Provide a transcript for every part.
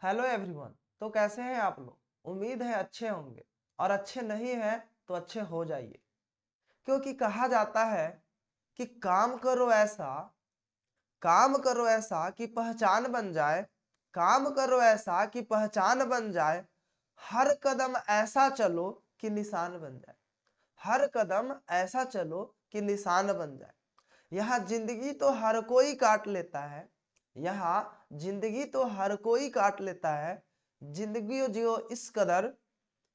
Hello everyone. तो कैसे हैं आप लोग? उम्मीद है अच्छे होंगे, और अच्छे नहीं हैं तो अच्छे हो जाइए, क्योंकि कहा जाता है कि काम करो ऐसा कि पहचान बन जाए, काम करो ऐसा कि पहचान बन जाए, हर कदम ऐसा चलो कि निशान बन जाए, हर कदम ऐसा चलो कि निशान बन जाए। यहाँ जिंदगी तो हर कोई काट लेता है, यहाँ जिंदगी तो हर कोई काट लेता है, जिंदगी जियो इस कदर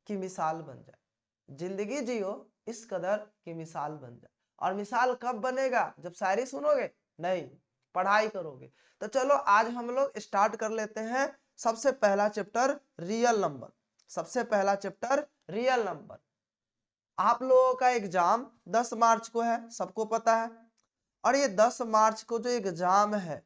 की मिसाल बन जाए, जिंदगी जियो इस कदर की मिसाल बन जाए। और मिसाल कब बनेगा? जब शायरी सुनोगे? नहीं, पढ़ाई करोगे। तो चलो आज हम लोग स्टार्ट कर लेते हैं। सबसे पहला चैप्टर रियल नंबर। सबसे पहला चैप्टर रियल नंबर। आप लोगों का एग्जाम 10 मार्च को है, सबको पता है। और ये 10 मार्च को जो एग्जाम है,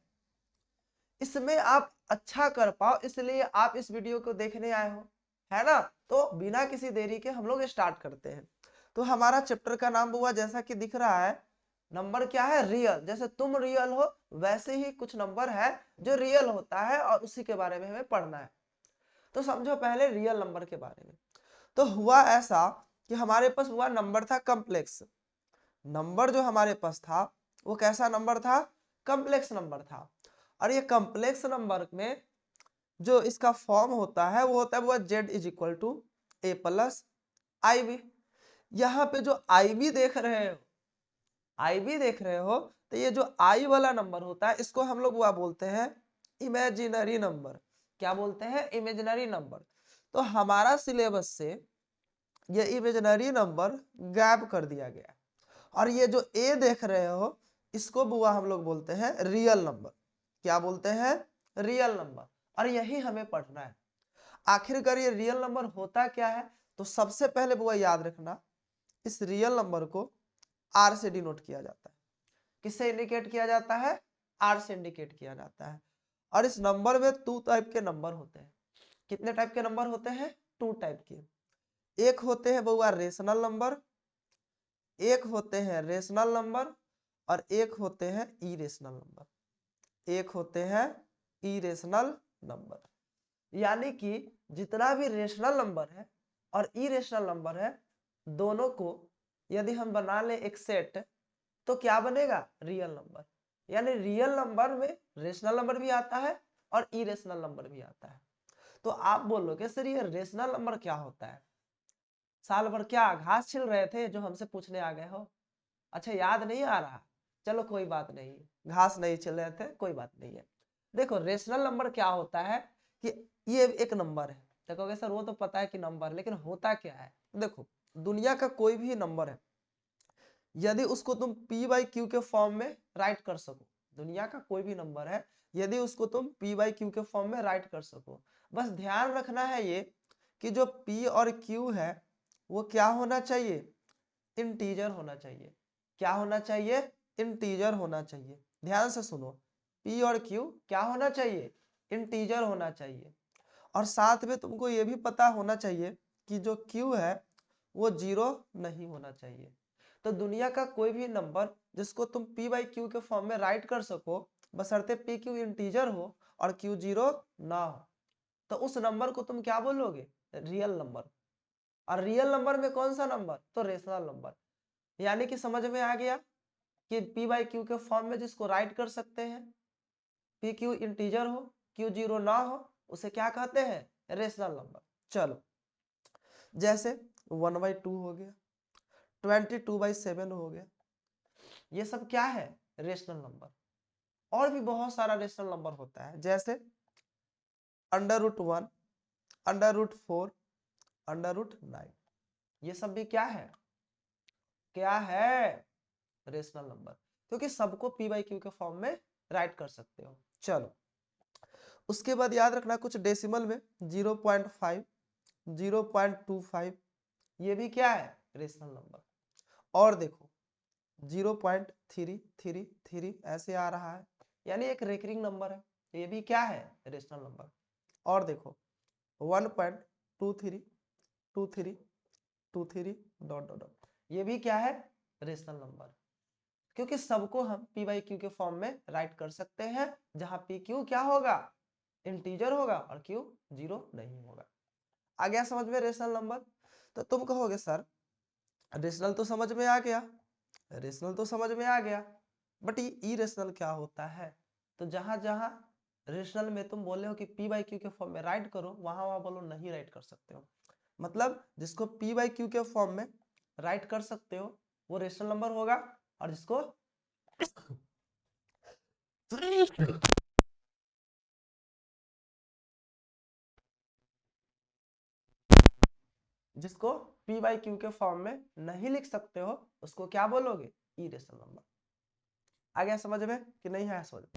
इसमें आप अच्छा कर पाओ, इसलिए आप इस वीडियो को देखने आए हो, है ना? तो बिना किसी देरी के हम लोग स्टार्ट करते हैं। तो हमारा चैप्टर का नाम हुआ, जैसा कि दिख रहा है, नंबर क्या है? रियल। जैसे तुम रियल हो, वैसे ही कुछ नंबर है जो रियल होता है, और उसी के बारे में हमें पढ़ना है। तो समझो पहले रियल नंबर के बारे में। तो हुआ ऐसा कि हमारे पास हुआ नंबर था कम्प्लेक्स। नंबर जो हमारे पास था वो कैसा नंबर था? कम्प्लेक्स नंबर था। और ये कम्प्लेक्स नंबर में जो इसका फॉर्म होता है वो होता है वो z is equal to a plus i b. यहाँ पे जो आई बी देख रहे हो, आई बी देख रहे हो, तो ये जो आई वाला नंबर होता है इसको हम लोग वह बोलते हैं इमेजिनरी नंबर। क्या बोलते हैं? Imaginary number. तो हमारा सिलेबस से ये इमेजिनरी नंबर गैप कर दिया गया। और ये जो ए देख रहे हो, इसको बुआ हम लोग बोलते हैं रियल नंबर। क्या बोलते हैं? Real number. और यही हमें पढ़ना है। आखिरकार ये रियल नंबर होता क्या है? तो सबसे पहले बुआ याद रखना, इस रियल नंबर को आर से डिनोट किया जाता है। किससे इंडिकेट किया जाता है? आर से इंडिकेट किया जाता है। और इस नंबर में 2 टाइप के नंबर होते हैं। कितने टाइप के नंबर होते हैं? 2 टाइप के। एक होते हैं बुआ रेशनल नंबर, एक होते हैं रेशनल नंबर, और एक होते हैं इरेशनल नंबर। एक होते हैं इरेशनल नंबर। यानी कि जितना भी रेशनल नंबर है और इरेशनल नंबर है, दोनों को यदि हम बना ले एक सेट, तो क्या बनेगा? Real number. यानी रियल नंबर में रेशनल नंबर भी आता है और इरेशनल नंबर भी आता है। तो आप बोलोगे सर ये रेशनल नंबर क्या होता है? साल भर क्या घास छिल रहे थे जो हमसे पूछने आ गए हो? अच्छा, याद नहीं आ रहा? चलो कोई बात नहीं, घास नहीं चल रहे थे, कोई बात नहीं है। देखो रेशनल नंबर क्या होता है कि ये एक नंबर है। देखोगे सर वो तो पता है कि नंबर, लेकिन होता क्या है? देखो दुनिया का कोई भी नंबर है, यदि उसको तुम पी बाई क्यू के फॉर्म में राइट कर सको, दुनिया का कोई भी नंबर है यदि उसको तुम पी बाई क्यू के फॉर्म में राइट कर सको, बस ध्यान रखना है ये कि जो पी और क्यू है वो क्या होना चाहिए? इंटीजर होना चाहिए। क्या होना चाहिए? इंटीजर होना चाहिए। ध्यान से सुनो, पी और क्यू क्या होना चाहिए? इंटीजर होना चाहिए। और साथ में तुमको ये भी पता होना चाहिए कि जो क्यू है वो 0 नहीं होना चाहिए। तो दुनिया का कोई भी नंबर जिसको तुम पी बाई क्यू के फॉर्म में राइट कर सको, बशर्ते पी क्यू इंटीजर हो और क्यू 0 ना हो, तो उस नंबर को तुम क्या बोलोगे? Real number. और रियल नंबर में कौन सा नंबर? तो रेशनल नंबर। यानी कि समझ में आ गया कि पी बाई क्यू के फॉर्म में जिसको राइट कर सकते हैं, पी क्यू इंटीजर हो, क्यू 0 ना हो, उसे क्या कहते हैं? Rational number. चलो, जैसे 1/2 हो गया, 22/7 हो गया, ये सब क्या है? Rational number. और भी बहुत सारा रेशनल नंबर होता है, जैसे √1, √4, √9। ये सब भी क्या है? क्या है? Rational number. क्योंकि सबको पी बाई क्यू के फॉर्म में राइट कर सकते हो। चलो, उसके बाद याद रखना कुछ डेसिमल में 0.5, 0.25, ये भी क्या है? Rational number. और देखो 0.333 ऐसे आ रहा है, यानी एक रेकरिंग नंबर है, ये भी क्या है? Rational number. और देखो 1.232323 डॉट डॉट डॉट, ये भी क्या है? Rational number. क्योंकि सबको हम पी बाई क्यू के फॉर्म में राइट कर सकते हैं, जहां पी क्यू क्या होगा? इंटीजर होगा और क्यू 0 नहीं होगा। आ गया समझ में रेशनल नंबर? तो तुम कहोगे सर रेशनल तो समझ में आ गया, रेशनल तो समझ में आ गया, बट ये इरेशनल क्या होता है? तो जहां जहां रेशनल में तुम बोले हो कि पी बाई क्यू के फॉर्म में राइट करो, वहां वहां बोलो नहीं राइट कर सकते हो। मतलब जिसको पी बाई क्यू के फॉर्म में राइट कर सकते हो वो रेशनल नंबर होगा, और जिसको जिसको पी बाई क्यू के फॉर्म में नहीं लिख सकते हो उसको क्या बोलोगे? Irrational number. आ गया समझ में कि नहीं है समझ में?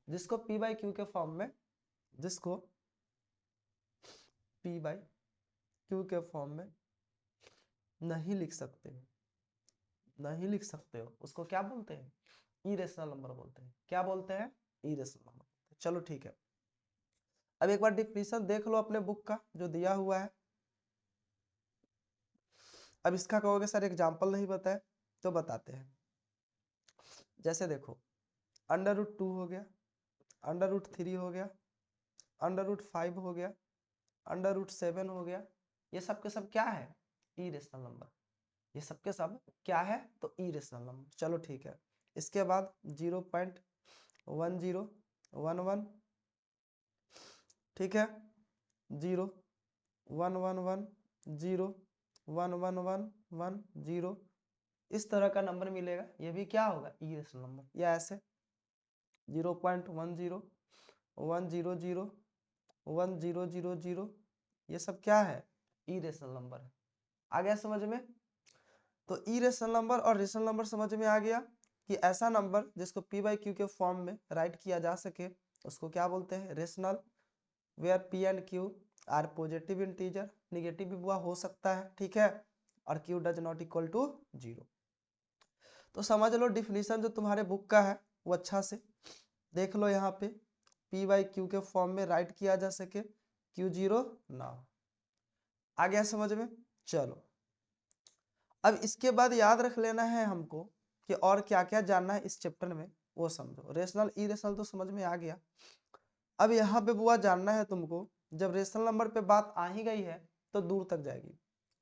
जिसको पी बाई क्यू के फॉर्म में, जिसको पी बाई क्यू के फॉर्म में नहीं लिख सकते हो, नहीं लिख सकते हो उसको क्या बोलते हैं? इरेशनल नंबर बोलते हैं। क्या बोलते हैं? Irrational number. चलो ठीक है, अब एक बार डिफिनीशन देख लो अपने बुक का जो दिया हुआ है। अब इसका कहोगे सर एग्जाम्पल नहीं बताए, तो बताते हैं। जैसे देखो √2 हो गया, √3 हो गया, √5 हो गया, √7 हो गया, ये सब के सब क्या है? Irrational number. ये सब के सब क्या है? तो इरेशनल नंबर। चलो ठीक है, इसके बाद 0.1011, ठीक है, 0.111, 0.11110, इस तरह का नंबर मिलेगा, ये भी क्या होगा? Irrational number. या ऐसे 0.10, 100, 1000, ये सब क्या है? इरेशनल नंबर है। आ गया समझ में? तो इरेशनल नंबर और रेशनल नंबर समझ में आ गया कि ऐसा नंबर जिसको पी बाई क्यू के फॉर्म में राइट किया जा सके उसको क्या बोलते हैं? Rational. Where p and q are positive integer, negative भी हुआ हो सकता है, ठीक है, और q does not equal to 0। तो समझ लो डिफिनीशन जो तुम्हारे बुक का है वो अच्छा से देख लो। यहाँ पे पी बाई क्यू के फॉर्म में राइट किया जा सके, क्यू 0 ना हो। आ गया समझ में? चलो अब इसके बाद याद रख लेना है हमको कि और क्या क्या जानना है इस चैप्टर में, वो समझो। रेशनल इरेशनल तो समझ में आ गया। अब यहाँ पे बुआ जानना है तुमको, जब रेशनल नंबर पे बात आ ही गई है तो दूर तक जाएगी।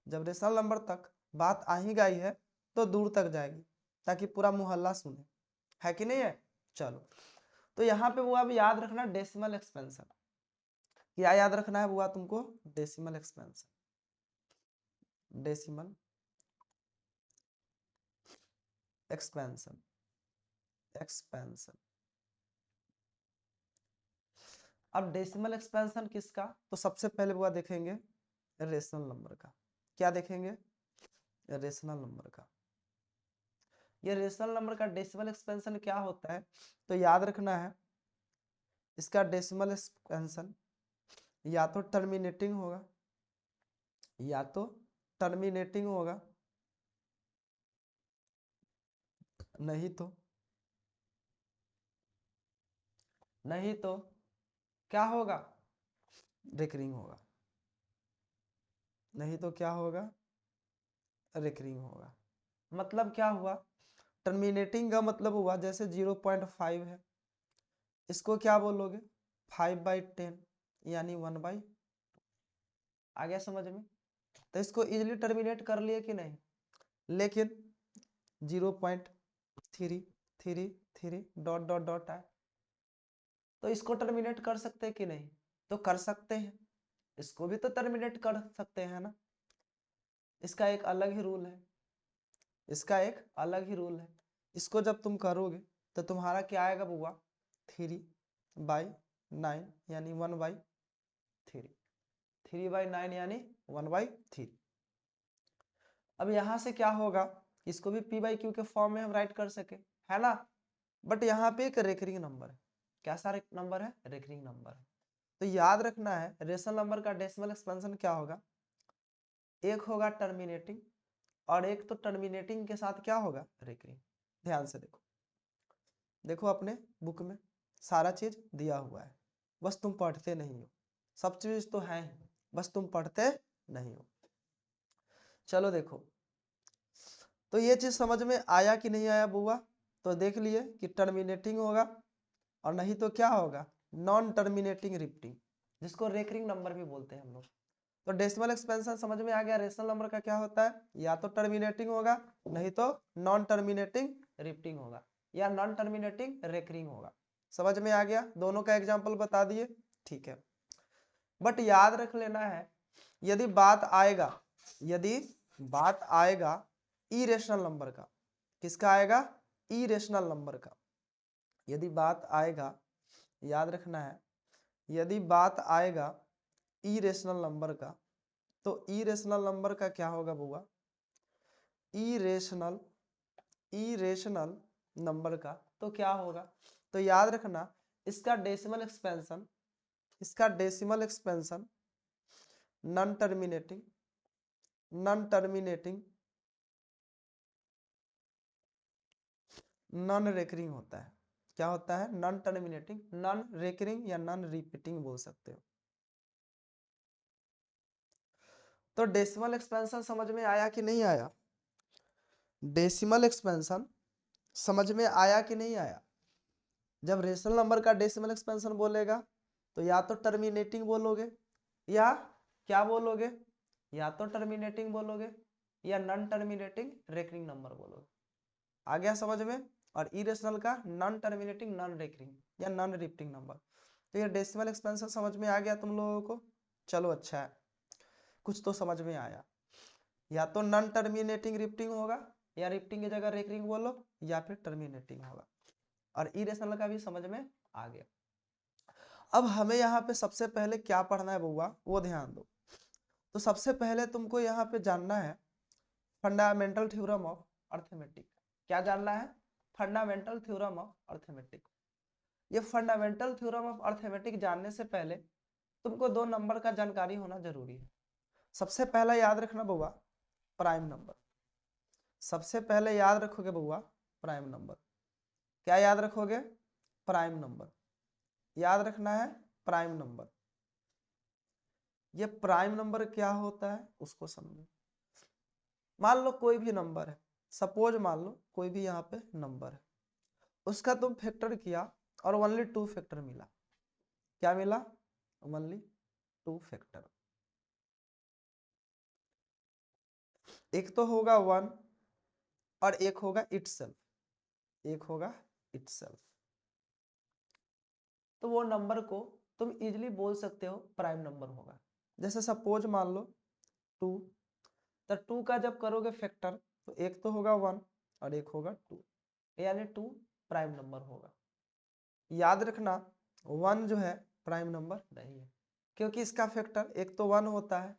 जब रेशनल नंबर तक बात आ ही गई है तो दूर तक जाएगी, ताकि पूरा मोहल्ला सुने, है कि नहीं है? चलो तो यहाँ पे बुआ अब याद रखना डेसिमल एक्सपेंशन। क्या याद रखना है बुआ तुमको? Decimal expansion. Decimal expansion, expansion. अब डेसिमल एक्सपेंशन किसका? तो सबसे पहले बुआ देखेंगे रेशनल नंबर का। क्या देखेंगे? रेशनल नंबर का। ये रेशनल नंबर का डेसिमल एक्सपेंशन क्या होता है? तो याद रखना है इसका डेसिमल एक्सपेंशन या तो टर्मिनेटिंग होगा, या तो टर्मिनेटिंग होगा, नहीं तो क्या होगा? रिकरिंग होगा। नहीं तो क्या होगा? रिकरिंग होगा। मतलब क्या हुआ? टर्मिनेटिंग का मतलब हुआ जैसे 0.5 है, इसको क्या बोलोगे? 5/10 यानी 1/। आ गया समझ में? तो इसको इजिली टर्मिनेट कर लिए कि नहीं? लेकिन 0.333 डॉट डॉट डॉट आए तो इसको टर्मिनेट कर सकते हैं कि नहीं? तो कर सकते हैं, इसको भी तो टर्मिनेट कर सकते हैं ना। इसका एक अलग ही रूल है, इसका एक अलग ही रूल है। इसको जब तुम करोगे तो तुम्हारा क्या आएगा बुआ? 3/9 यानी 1/3, 3/9 यानी 1/3। अब यहाँ से क्या होगा? इसको भी पी बाई क्यू के फॉर्म में हम राइट कर सके, है ना। बट यहाँ पे एक रेकरिंग नंबर है। कैसा नंबर है? रेकरिंग नंबर है। तो याद रखना है रेशनल नंबर का डेसिमल एक्सपेंशन क्या होगा? एक होगा टर्मिनेटिंग और एक तो टर्मिनेटिंग के साथ क्या होगा? रेकरिंग। ध्यान से देखो, देखो अपने बुक में सारा चीज दिया हुआ है, बस तुम पढ़ते नहीं हो। सब चीज तो है ही, बस तुम पढ़ते नहीं हो। चलो देखो, तो ये चीज समझ में आया कि नहीं आया बुआ? तो देख लिए कि टर्मिनेटिंग होगा और नहीं तो क्या होगा, नॉन टर्मिनेटिंग रिपीटिंग, जिसको रेकरिंग नंबर भी बोलते हैं हम लोग। तो डेसिमल एक्सपेंशन समझ में आ गया, रेशनल नंबर का क्या होता है, या तो टर्मिनेटिंग होगा नहीं तो नॉन टर्मिनेटिंग रिपीटिंग होगा, या नॉन टर्मिनेटिंग रेकरिंग होगा। समझ में आ गया, दोनों का एग्जाम्पल बता दिए, ठीक है। बट याद रख लेना है, यदि बात आएगा इरेशनल नंबर का, किसका आएगा, इरेशनल नंबर का। यदि बात आएगा, याद रखना है, यदि बात आएगा इरेशनल नंबर का, तो इरेशनल नंबर का क्या होगा बुआ, इरेशनल नंबर का तो क्या होगा, तो याद रखना इसका decimal expansion non terminating non recurring होता है। क्या होता है, नॉन टर्मिनेटिंग, नॉन रेकरिंग या नॉन रिपीटिंग बोल सकते हो। तो डेसिमल एक्सपेंशन समझ में आया कि नहीं आया, डेसिमल एक्सपेंशन समझ में आया कि नहीं आया। जब रेशनल नंबर का डेसिमल एक्सपेंशन बोलेगा तो या तो टर्मिनेटिंग बोलोगे या क्या बोलोगे, या तो टर्मिनेटिंग बोलोगे या नॉन टर्मिनेटिंग रेकरिंग नंबर बोलोगे। आ गया समझ में। और इरेशनल का नॉन टर्मिनेटिंग, नॉन रेकरिंग या नॉन रिपीटिंग नंबर। तो ये डेसिमल एक्सपेंशन समझ में आ गया तुम लोगों को, चलो अच्छा है, कुछ तो समझ में आया। या तो नॉन टर्मिनेटिंग रिपीटिंग होगा, या रिपीटिंग की जगह रेकरिंग बोलो, या फिर टर्मिनेटिंग होगा। और इरेशनल का भी समझ में आ गया। अब हमें यहाँ पे सबसे पहले क्या पढ़ना है बुआ, वो ध्यान दो। तो सबसे पहले तुमको यहाँ पे जानना है फंडामेंटल थ्योरम ऑफ अर्थमेटिक। क्या जानना है, फंडामेंटल थ्योरम ऑफ अर्थमेटिक। ये फंडामेंटल थ्योरम ऑफ अर्थमेटिक जानने से पहले तुमको दो नंबर का जानकारी होना जरूरी है। सबसे पहला याद रखना बुआ, प्राइम नंबर। सबसे पहले याद रखोगे बुआ प्राइम नंबर। क्या याद रखोगे, प्राइम नंबर। याद रखना है प्राइम नंबर। ये प्राइम नंबर क्या होता है उसको समझो। मान लो कोई भी नंबर है, सपोज मान लो कोई भी यहाँ पे नंबर है, उसका तुम फैक्टर किया और ओनली 2 फैक्टर मिला। क्या मिला, ओनली 2 फैक्टर। एक तो होगा 1 और एक होगा इटसेल्फ, एक होगा इटसेल्फ। तो वो नंबर को तुम इजीली बोल सकते हो प्राइम नंबर होगा। जैसे सपोज मान लो 2, तो 2 का जब करोगे फैक्टर तो एक तो होगा 1 और एक होगा 2, यानी 2 प्राइम नंबर होगा। याद रखना 1 जो है प्राइम नंबर नहीं है, क्योंकि इसका फैक्टर एक तो 1 होता है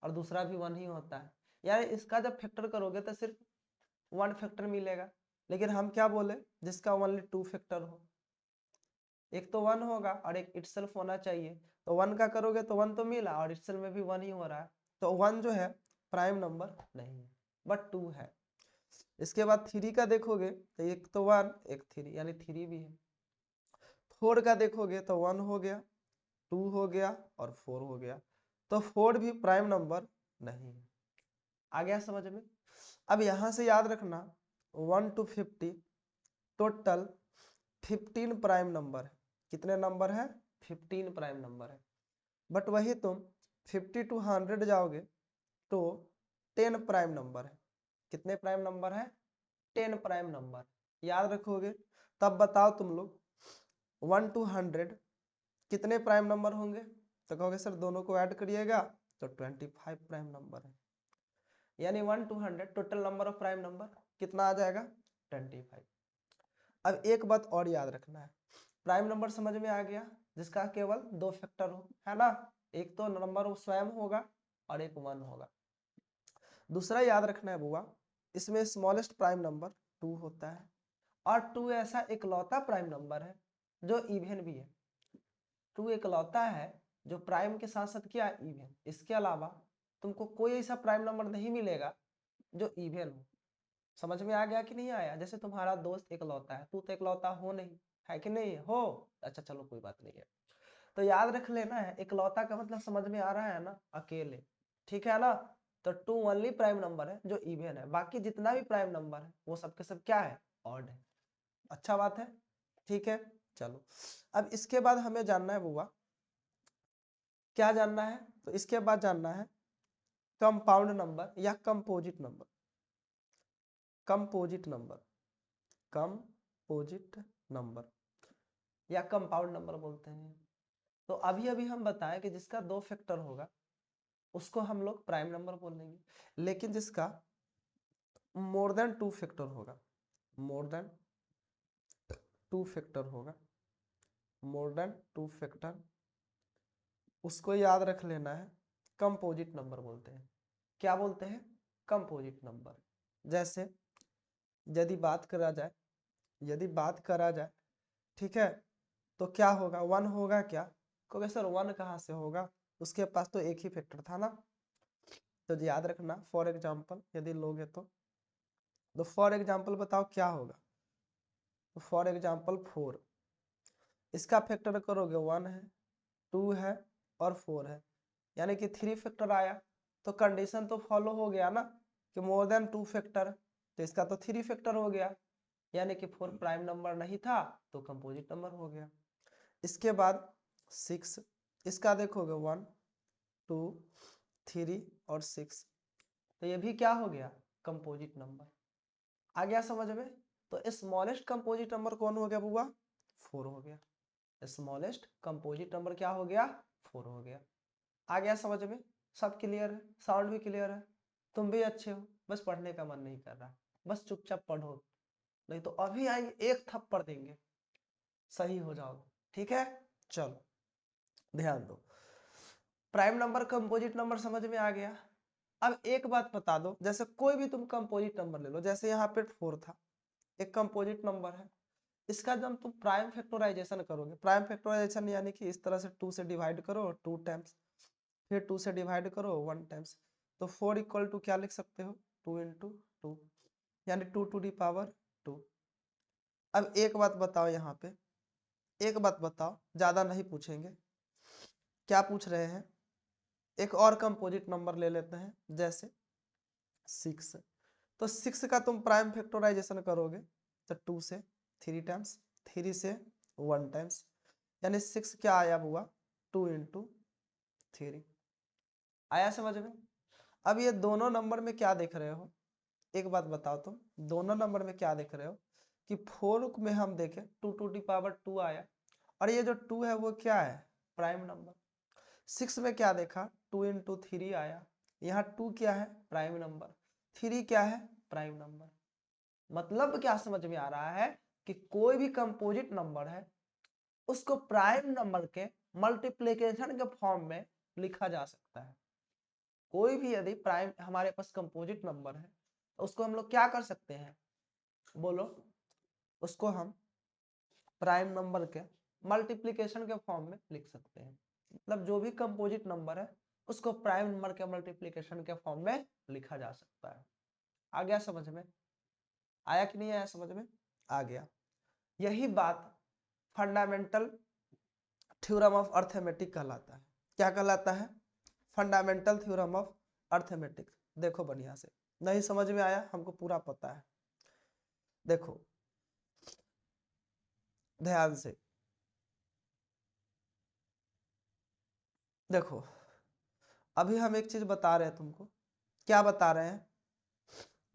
और दूसरा भी 1 ही होता है। यानी इसका जब फैक्टर करोगे तो सिर्फ 1 फैक्टर मिलेगा। लेकिन हम क्या बोले, जिसका ओनली 2 फैक्टर हो। एक तो 1 होगा और एक इटसेल्फ होना चाहिए, तो 1 का करोगे तो 1 तो मिला और इटसेल्फ में भी 1 ही हो रहा है, तो 1 जो है प्राइम नंबर नहीं है, बट 2 है। इसके बाद 3 का देखोगे तो एक तो 1 एक 3, यानी 3 भी है। 4 का देखोगे तो 1 हो गया, 2 हो गया और 4 हो गया, तो 4 भी प्राइम नंबर नहीं है। आ गया समझ में। अब यहां से याद रखना 1 to 50 टोटल 15 प्राइम नंबर है। कितने नंबर है, 15 प्राइम नंबर है। बट वही तुम 50 to 100 जाओगे तो 10 प्राइम नंबर है। कितने प्राइम नंबर है, 10 प्राइम नंबर। याद रखोगे तब बताओ तुम लोग 1 to 100 कितने प्राइम नंबर होंगे, तो कहोगे सर दोनों को ऐड करिएगा तो 25 प्राइम नंबर है। यानी 1 to 100 total number of prime number कितना आ जाएगा, 25। अब एक बात और याद रखना है, प्राइम नंबर समझ में आ गया जिसका केवल 2 फैक्टर हो, है ना। एक तो नंबर स्वयं होगा और एक 1 होगा। दूसरा याद रखना है बुआ, इसमें स्मॉलेस्ट प्राइम नंबर 2 होता है, और 2 ऐसा इकलौता प्राइम नंबर है जो इवन भी है। 2 इकलौता है जो प्राइम के साथ साथ क्या, इवन। इसके अलावा तुमको कोई ऐसा प्राइम नंबर नहीं मिलेगा जो इवन हो। समझ में आ गया कि नहीं आया। जैसे तुम्हारा दोस्त इकलौता है, तू तो इकलौता हो नहीं, है कि नहीं हो, अच्छा चलो कोई बात नहीं है। तो याद रख लेना है, इकलौता का मतलब समझ में आ रहा है ना, अकेले, ठीक है ना। तो 2 ओनली प्राइम नंबर है जो इवन है, बाकी जितना भी प्राइम नंबर है वो सबके सब क्या है, ऑड है। अच्छा बात है, ठीक है। चलो अब इसके बाद हमें जानना है बुआ, क्या जानना है, तो इसके बाद जानना है कंपाउंड नंबर या composite number. Composite number, composite number या कंपाउंड नंबर बोलते हैं। तो अभी अभी हम बताएं कि जिसका 2 फैक्टर होगा उसको हम लोग प्राइम नंबर बोलेंगे, लेकिन जिसका मोर देन 2 फैक्टर होगा, मोर देन 2 फैक्टर होगा, मोर देन 2 फैक्टर, उसको याद रख लेना है, कंपोजिट नंबर बोलते हैं। क्या बोलते हैं, कंपोजिट नंबर। जैसे यदि बात करा जाए, यदि बात करा जाए, ठीक है, तो क्या होगा, 1 होगा क्या, क्योंकि सर 1 कहाँ से होगा, उसके पास तो एक ही फैक्टर था ना। तो याद रखना, फॉर एग्जाम्पल यदि लोगे तो फॉर एग्जाम्पल बताओ क्या होगा, तो फॉर एग्जाम्पल 4, इसका फैक्टर करोगे 1 है, 2 है और 4 है, यानी कि 3 फैक्टर आया। तो कंडीशन तो फॉलो हो गया ना कि मोर देन 2 फैक्टर, तो इसका तो 3 फैक्टर हो गया, यानी कि 4 प्राइम नंबर नहीं था तो कंपोजिट नंबर हो गया। इसके बाद 6, इसका देखोगे 1 2 3 और 6, तो ये भी क्या हो गया, कंपोजिट नंबर। आ गया समझ में। तो स्मॉलेस्ट कंपोजिट नंबर कौन हो गया बुआ, 4 हो गया। स्मॉलेस्ट कंपोजिट नंबर क्या हो गया, 4 हो गया। आ गया समझ में, सब क्लियर है, साउंड भी क्लियर है, तुम भी अच्छे हो, बस पढ़ने का मन नहीं कर रहा, बस चुपचाप पढ़ो, नहीं तो अभी आएंगे एक थप्पड़ देंगे, सही हो जाओगे, ठीक है। चलो ध्यान दो, प्राइम नंबर कंपोजिट नंबर समझ में आ गया। अब एक बात बता दो, जैसे कोई भी तुम कंपोजिट नंबर ले लो, जैसे यहाँ पे 4 था, एक कंपोजिट नंबर है, इसका जब तुम प्राइम फैक्टराइजेशन करोगे, प्राइम फैक्टराइजेशन यानी कि इस तरह से 2 से डिवाइड करो 2 टाइम्स, फिर 2 से डिवाइड करो 1 टाइम्स, तो 4 इक्वल टू क्या लिख सकते हो, 2 इंटू 2, यानी 2 टू दी पावर 2। अब एक बात बताओ, यहाँ पे एक बात बताओ, ज्यादा नहीं पूछेंगे, क्या पूछ रहे हैं, एक और कंपोजिट नंबर ले लेते हैं, जैसे 6, तो 6 का तुम प्राइम फैक्टराइजेशन करोगे तो 2 से 3 टाइम्स, 3 से 1 टाइम्स, यानी 6 क्या आया हुआ, 2 इंटू 3। आया समझ में। अब ये दोनों नंबर में क्या देख रहे हो, एक बात बताओ तुम, दोनों नंबर में क्या देख रहे हो कि 4 में हम देखें 2 टू दी पावर 2 आया, और ये जो 2 है वो क्या है, प्राइम नंबर। 6 में क्या देखा, 2 इंटू 3 आया, यहाँ 2 क्या है, प्राइम नंबर, 3 क्या है, प्राइम नंबर। मतलब क्या समझ में आ रहा है कि कोई भी कंपोजिट नंबर है उसको प्राइम नंबर के मल्टीप्लिकेशन के फॉर्म में लिखा जा सकता है। कोई भी यदि प्राइम हमारे पास कंपोजिट नंबर है तो उसको हम लोग क्या कर सकते हैं, बोलो, उसको हम प्राइम नंबर के मल्टीप्लिकेशन के फॉर्म में लिख सकते हैं। मतलब जो भी कंपोजिट नंबर है उसको प्राइम नंबर के मल्टीप्लिकेशन के फॉर्म में लिखा जा सकता है। आ गया समझ में, आया कि नहीं आया समझ में, आ गया। यही बात फंडामेंटल थ्योरम ऑफ अर्थमेटिक कहलाता है। क्या कहलाता है, फंडामेंटल थ्योरम ऑफ अर्थमेटिक। देखो बढ़िया से, नहीं समझ में आया, हमको पूरा पता है, देखो ध्यान से देखो, अभी हम एक चीज बता रहे हैं तुमको, क्या बता रहे हैं,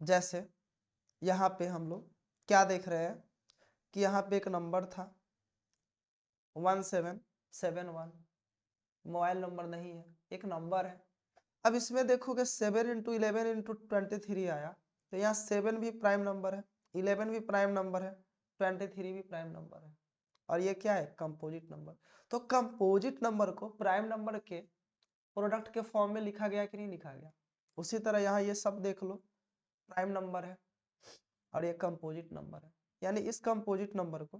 जैसे यहाँ पे हम लोग क्या देख रहे हैं कि यहाँ पे एक नंबर था 1771, मोबाइल नंबर नहीं है, एक नंबर है। अब इसमें देखोगे 7 इंटू 11 इंटू 23 आया, तो यहाँ 7 भी प्राइम नंबर है, 11 भी प्राइम नंबर है, 23 भी प्राइम नंबर है, और ये क्या है, कंपोजिट नंबर। तो कंपोजिट नंबर को प्राइम नंबर के प्रोडक्ट के फॉर्म में लिखा गया कि नहीं लिखा गया। उसी तरह यहाँ ये सब देख लो, प्राइम नंबर है और ये कंपोजिट नंबर है, यानी इस कंपोजिट नंबर को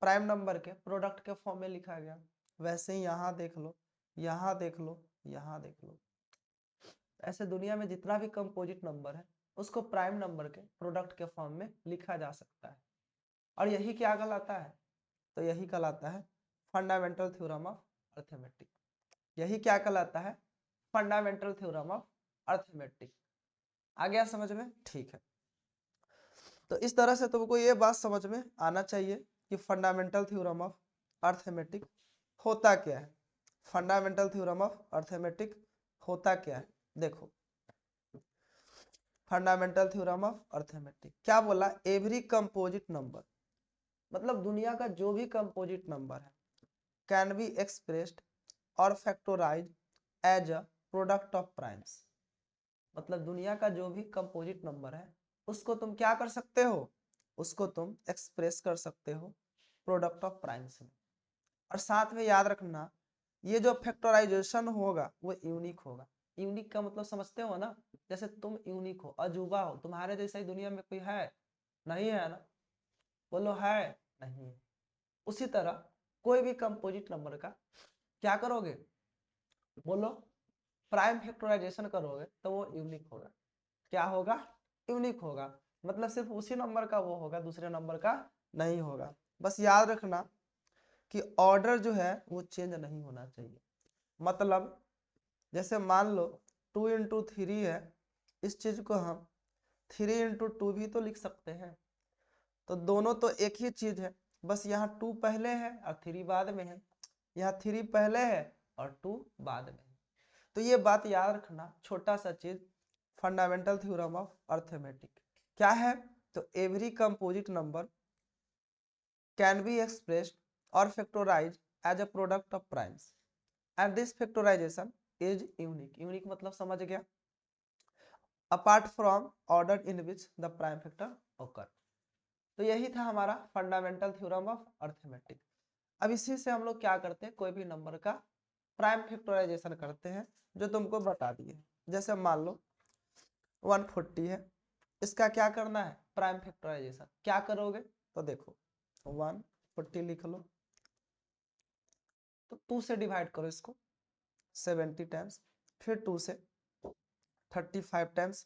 प्राइम नंबर के प्रोडक्ट के फॉर्म में लिखा गया। वैसे ही यहाँ देख लो, यहाँ देख लो, यहाँ देख लो, ऐसे दुनिया में जितना भी कंपोजिट नंबर है उसको प्राइम नंबर के प्रोडक्ट के फॉर्म में लिखा जा सकता है। और यही क्या कहलाता है, तो यही कहलाता है फंडामेंटल थ्योरम ऑफ अर्थमेटिक। यही क्या कहलाता है, फंडामेंटल थ्योरम ऑफ अर्थमेटिक। आ गया समझ में? ठीक है। तो इस तरह से तुमको ये बात समझ में आना चाहिए कि फंडामेंटल थ्योरम ऑफ अर्थमेटिक होता क्या है। फंडामेंटल थ्योरम ऑफ अर्थमेटिक होता क्या है, देखो फंडामेंटल थ्योरम ऑफ अर्थमेटिक क्या बोला, एवरी कंपोजिट नंबर, मतलब दुनिया का जो भी कंपोजिट नंबर है कैन बी एक्सप्रेस्ड और factorise as a product of primes, मतलब दुनिया का जो भी कंपोजिट नंबर है उसको तुम क्या कर सकते हो, उसको तुम एक्सप्रेस कर सकते हो प्रोडक्ट ऑफ प्राइम्स में। और साथ में याद रखना ये जो फैक्टराइजेशन होगा वो यूनिक होगा। यूनिक का मतलब समझते हो ना, जैसे तुम यूनिक हो, अजूबा हो, तुम्हारे जैसा ही दुनिया में कोई है नहीं है ना, बोलो है नहीं है। उसी तरह कोई भी कंपोजिट नंबर का क्या करोगे, बोलो प्राइम फैक्टराइजेशन करोगे तो वो यूनिक होगा। क्या होगा, यूनिक होगा, मतलब सिर्फ उसी नंबर का वो होगा, दूसरे नंबर का नहीं होगा। बस याद रखना कि ऑर्डर जो है वो चेंज नहीं होना चाहिए। मतलब जैसे मान लो 2 × 3 है, इस चीज को हम 3 × 2 भी तो लिख सकते हैं, तो दोनों तो एक ही चीज है, बस यहाँ 2 पहले है और 3 बाद में है, यहाँ 3 पहले है और 2 बाद में है। तो ये बात याद रखना, छोटा सा चीज, फंडामेंटल थ्योरम ऑफ अर्थमेटिक क्या है, तो every composite number can be expressed और factorise as a product of primes and this factorisation is unique. Unique मतलब समझ गया, apart from order in which the prime factor occur. तो यही था हमारा फंडामेंटल थ्योरम ऑफ अर्थमेटिक। अब इसी से हम लोग क्या करते हैं, कोई भी नंबर का प्राइम फैक्टराइजेशन करते हैं, जो तुमको बता दिए। जैसे मान लो 140 है, इसका क्या करना है, प्राइम फैक्टराइजेशन। क्या करोगे, तो देखो 140 लिख लो, तो 2 से डिवाइड करो इसको 70 टाइम्स, फिर 2 से 35 टाइम्स,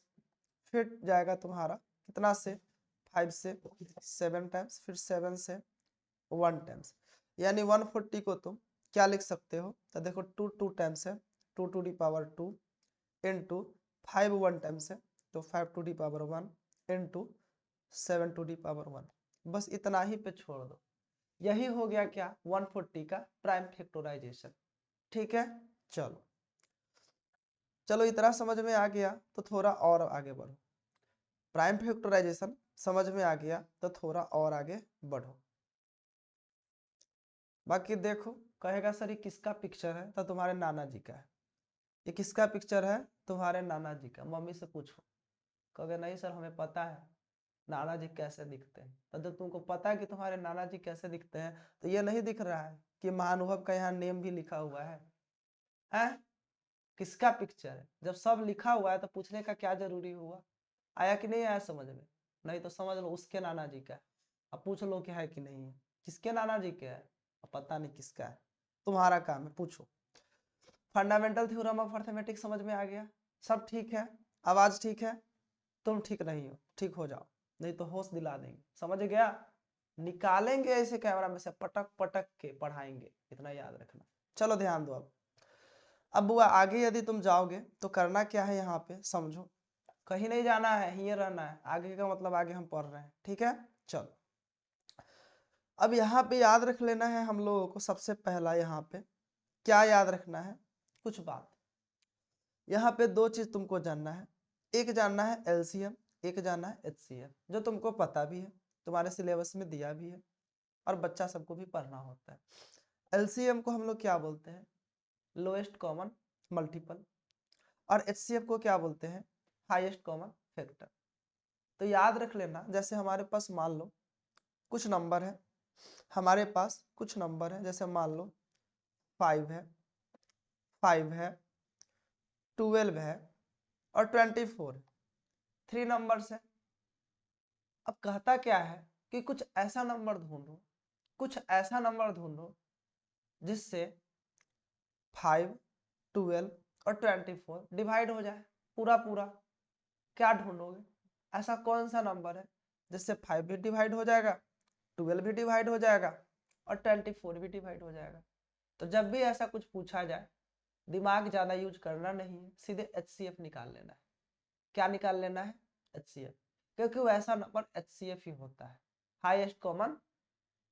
फिर जाएगा तुम्हारा कितना से 5 से 7 टाइम्स, फिर 7 से 1 टाइम्स, यानी 140 को तुम क्या लिख सकते हो, तो देखो 2 टाइम्स है, 2 to the power 2 into 5 1 times है, तो 5 to the power 1 into 7 to the power 1, बस इतना ही पे छोड़ दो। यही हो गया क्या, 140 का प्राइम फैक्टराइजेशन। ठीक है, चलो चलो इतना समझ में आ गया तो थोड़ा और आगे बढ़ो। प्राइम फैक्टराइजेशन समझ में आ गया तो थोड़ा और आगे बढ़ो। बाकी देखो, कहेगा सर ये किसका पिक्चर है, तो तुम्हारे नाना जी का है। ये किसका पिक्चर है, तुम्हारे नाना जी का। मम्मी से पूछो, कहोगे नहीं सर हमें पता है नाना जी कैसे दिखते हैं। तो जब तुमको पता है कि तुम्हारे नाना जी कैसे दिखते हैं, तो ये नहीं दिख रहा है कि महानुभव का यहाँ नेम भी लिखा हुआ है, हैं? किसका पिक्चर है, जब सब लिखा हुआ है तो पूछने का क्या जरूरी हुआ। आया कि नहीं आया समझ में, नहीं तो समझ लो उसके नाना जी का। अब पूछ लो क्या है कि नहीं है, किसके नाना जी के है, अब पता नहीं किसका है, तुम्हारा काम है पूछो। फंडामेंटल थ्योरम ऑफ अर्थमेटिक्स समझ में आ गया, सब ठीक है, आवाज ठीक है, तुम ठीक नहीं हो, ठीक हो जाओ, नहीं तो होश दिला देंगे, समझ गया। निकालेंगे ऐसे कैमरा में से पटक पटक के पढ़ाएंगे, इतना याद रखना। चलो ध्यान दो। अब बुआ आगे यदि तुम जाओगे तो करना क्या है, यहाँ पे समझो, कहीं नहीं जाना है, यहीं रहना है। आगे का मतलब आगे हम पढ़ रहे हैं, ठीक है। चलो अब यहाँ पे याद रख लेना है हम लोगों को, सबसे पहला यहाँ पे क्या याद रखना है, कुछ बात। यहाँ पे 2 चीज तुमको जानना है, एक जानना है एलसीएम, एक जानना है एचसीएफ, जो तुमको पता भी है, तुम्हारे सिलेबस में दिया भी है और बच्चा सबको भी पढ़ना होता है। एलसीएम को हम लोग क्या बोलते हैं, लोएस्ट कॉमन मल्टीपल, और एचसीएफ को क्या बोलते हैं, हाईएस्ट कॉमन फैक्टर। तो याद रख लेना, जैसे हमारे पास मान लो कुछ नंबर है, हमारे पास कुछ नंबर है, जैसे मान लो 5 है, 5 है, 12 है और 24 है, 3 नंबर्स है। अब कहता क्या है कि कुछ ऐसा नंबर ढूंढो, कुछ ऐसा नंबर ढूंढो जिससे 5, 12 और 24 डिवाइड हो जाए पूरा पूरा। क्या ढूंढोगे, ऐसा कौन सा नंबर है जिससे 5 भी डिवाइड हो जाएगा, 12 भी डिवाइड हो जाएगा और 24 भी डिवाइड हो जाएगा। तो जब भी ऐसा कुछ पूछा जाए, दिमाग ज्यादा यूज करना नहीं है, सीधे HCF निकाल लेना है। क्या निकाल लेना है? HCF, क्योंकि वैसा नंबर HCF ही होता है, हाईएस्ट कॉमन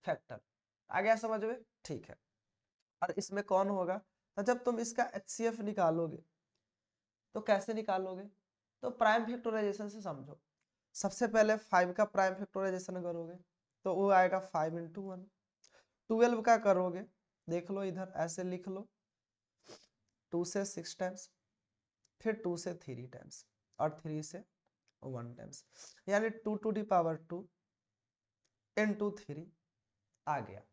फैक्टर। आ गया समझ में? ठीक है। और इसमें कौन होगा? तो जब तुम इसका HCF निकालोगे तो कैसे निकालोगे? तो प्राइम फैक्टराइजेशन से समझो। सबसे पहले 5 का प्राइम फैक्टराइजेशन करोगे तो वो आएगा 5 × 1। 12 का करोगे, देख लो इधर ऐसे लिख लो, 2 से 6 टाइम्स, फिर 2 से 3 टाइम्स और 3 से 1 टाइम्स, यानी 2 into 3 आ गया।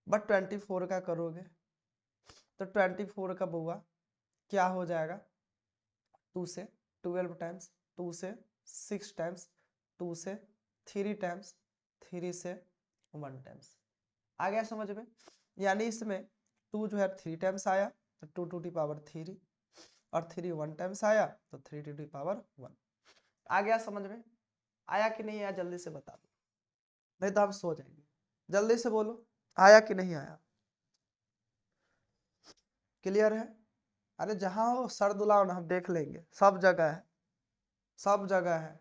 बट 24 का करोगे तो 24 का बुआ क्या हो जाएगा? 2 से 12 टाइम्स, 2 से 6 टाइम्स, 2 से 3 टाइम्स, 3 से 1 टाइम्स। आ गया समझ में? यानी इसमें 2 जो है 3 टाइम्स आया तो 2 और 3 1 टाइम्स आया तो 3 आ गया समझ में? आया कि नहीं आया जल्दी से बता दो, नहीं तो हम सो जाएंगे। जल्दी से बोलो, आया कि नहीं आया? क्लियर है? अरे जहां हो सर दुलाओ ना, हम देख लेंगे, सब जगह है, सब जगह है,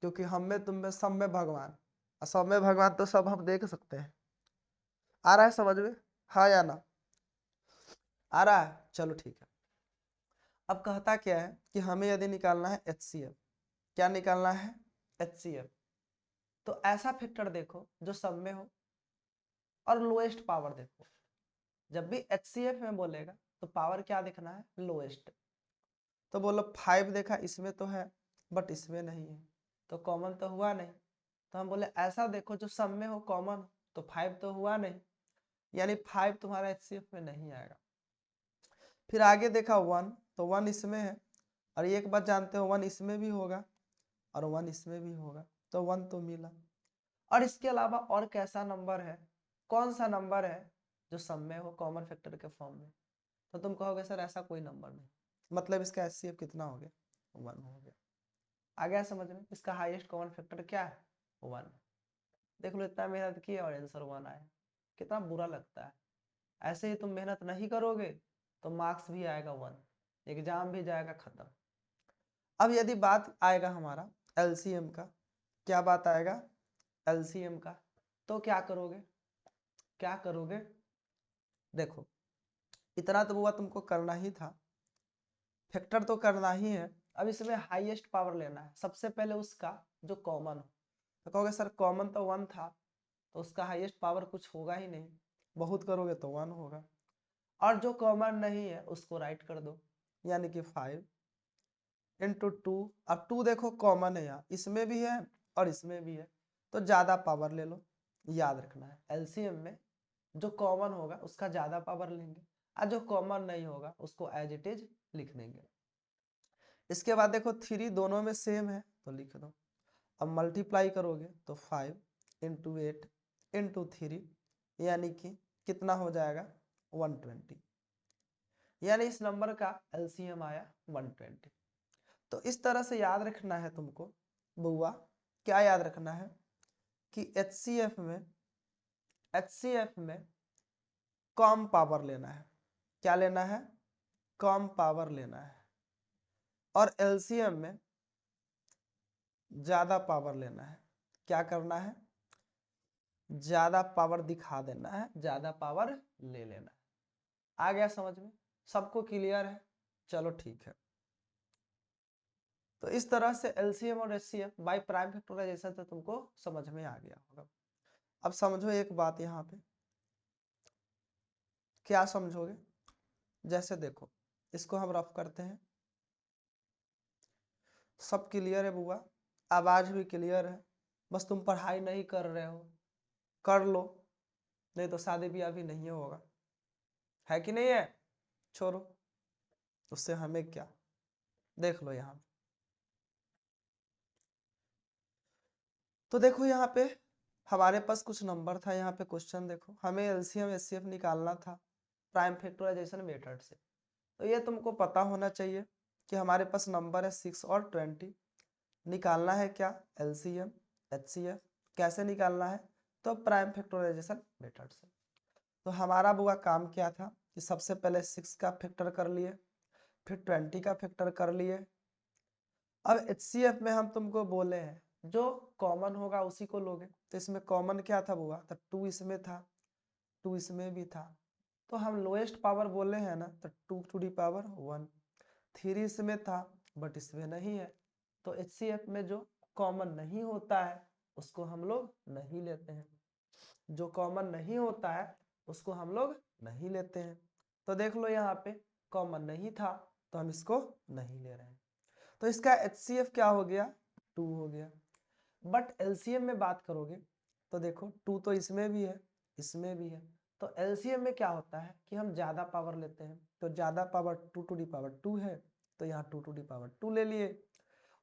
क्योंकि हम में तुम में सब में भगवान, और सब में भगवान तो सब हम देख सकते हैं। आ रहा है समझ में? हाँ या ना? आ रहा है, चलो ठीक है। अब कहता क्या है कि हमें यदि निकालना है HCF। क्या निकालना है? HCF। तो ऐसा फैक्टर देखो जो सब में हो और लोएस्ट पावर देखो। जब भी HCF में बोलेगा तो पावर क्या देखना है? लोएस्ट। तो बोलो 5 देखा इसमें तो है बट इसमें नहीं है, तो कॉमन तो हुआ नहीं। तो हम बोले ऐसा देखो जो सब में हो कॉमन, तो 5 तो हुआ नहीं, यानी 5 तुम्हारा HCF में नहीं आएगा। फिर आगे देखा 1, तो 1 इसमें है, और एक बात जानते हो 1 इसमें भी होगा और 1 इसमें भी होगा, तो 1 तो मिला। और इसके अलावा और कैसा नंबर है, कौन सा नंबर है जो सब में हो कॉमन फैक्टर के फॉर्म में? तो तुम कहोगे सर ऐसा कोई नंबर नहीं, मतलब इसका HCF कितना हो गया? 1 हो गया। आ गया समझ में? इसका हाईएस्ट कॉमन फैक्टर क्या है? 1। देख लो इतना मेहनत की और आंसर 1 आया, कितना बुरा लगता है। ऐसे ही तुम मेहनत नहीं करोगे तो मार्क्स भी आएगा 1, एग्जाम भी जाएगा खत्म। अब यदि बात आएगा हमारा LCM का, क्या बात आएगा? LCM का, तो क्या करोगे? क्या करोगे? देखो इतना तो बुआ तुमको करना ही था, फैक्टर तो करना ही है। अब इसमें हाईएस्ट पावर लेना है, सबसे पहले उसका जो कॉमन हो। तो कहोगे सर कॉमन तो 1 था, तो उसका हाईएस्ट पावर कुछ होगा ही नहीं, बहुत करोगे तो 1 होगा। और जो कॉमन नहीं है उसको राइट कर दो, यानी कि 5 × 2। अब 2 देखो कॉमन है यहाँ, इसमें भी है और इसमें भी है, तो ज्यादा पावर ले लो। याद रखना है LCM में जो कॉमन होगा उसका ज्यादा पावर लेंगे, और जो कॉमन नहीं होगा उसको एज इट इज लिख देंगे। इसके बाद देखो 3 दोनों में सेम है तो लिख दो। अब मल्टीप्लाई करोगे तो 5 × 8 × 3, यानी कि कितना हो जाएगा? 120, यानी इस नंबर का LCM आया 120। तो इस तरह से याद रखना है तुमको बुआ, क्या याद रखना है कि HCF में कम पावर लेना है। क्या लेना है? कम पावर लेना है। और LCM में ज्यादा पावर लेना है। क्या करना है? ज्यादा पावर दिखा देना है, ज्यादा पावर ले लेना है। आ गया समझ में? सबको क्लियर है? चलो ठीक है। तो इस तरह से LCM और HCF बाय प्राइम फैक्टराइजेशन से तुमको समझ में आ गया होगा। अब समझो एक बात यहाँ पे, क्या समझोगे? जैसे देखो इसको हम रफ करते हैं। सब क्लियर है बुआ? आवाज भी क्लियर है, बस तुम पढ़ाई नहीं कर रहे हो, कर लो, नहीं तो शादी ब्याह भी नहीं होगा, है कि नहीं है? छोड़ो, उससे हमें क्या। देख लो यहाँ, तो देखो यहाँ पे हमारे पास कुछ नंबर था, यहाँ पे क्वेश्चन देखो, हमें LCM HCF निकालना था प्राइम फैक्टराइजेशन मेथड से। तो ये तुमको पता होना चाहिए कि हमारे पास नंबर है 6 और 20, निकालना है क्या? LCM HCF। कैसे निकालना है? तो प्राइम फैक्टराइजेशन मेथड से। तो हमारा बुआ काम क्या था? कि सबसे पहले 6 का फैक्टर कर लिए, फिर 20 का फैक्टर कर लिए। अब HCF में हम तुमको बोले हैं जो कॉमन होगा उसी को लोगे, तो इसमें कॉमन क्या था बुआ, तो 2 इसमें था, 2 इसमें भी था, तो हम लोएस्ट पावर बोले हैं ना, तो 2 टू दी पावर 1। 3 इसमें था बट इसमें नहीं है, तो HCF में जो कॉमन नहीं होता है उसको हम लोग नहीं लेते हैं, जो कॉमन नहीं होता है उसको हम लोग नहीं लेते हैं। तो देख लो यहाँ पे कॉमन नहीं था तो हम इसको नहीं ले रहे हैं, तो इसका HCF क्या हो गया, 2 हो गया। बट LCM में बात करोगे तो देखो 2 तो इसमें भी है, इसमें भी है, तो LCM में क्या होता है कि हम ज्यादा पावर लेते हैं, तो ज्यादा पावर 2 टू दी पावर 2 है, तो यहाँ 2 टू दी पावर 2 ले लिए,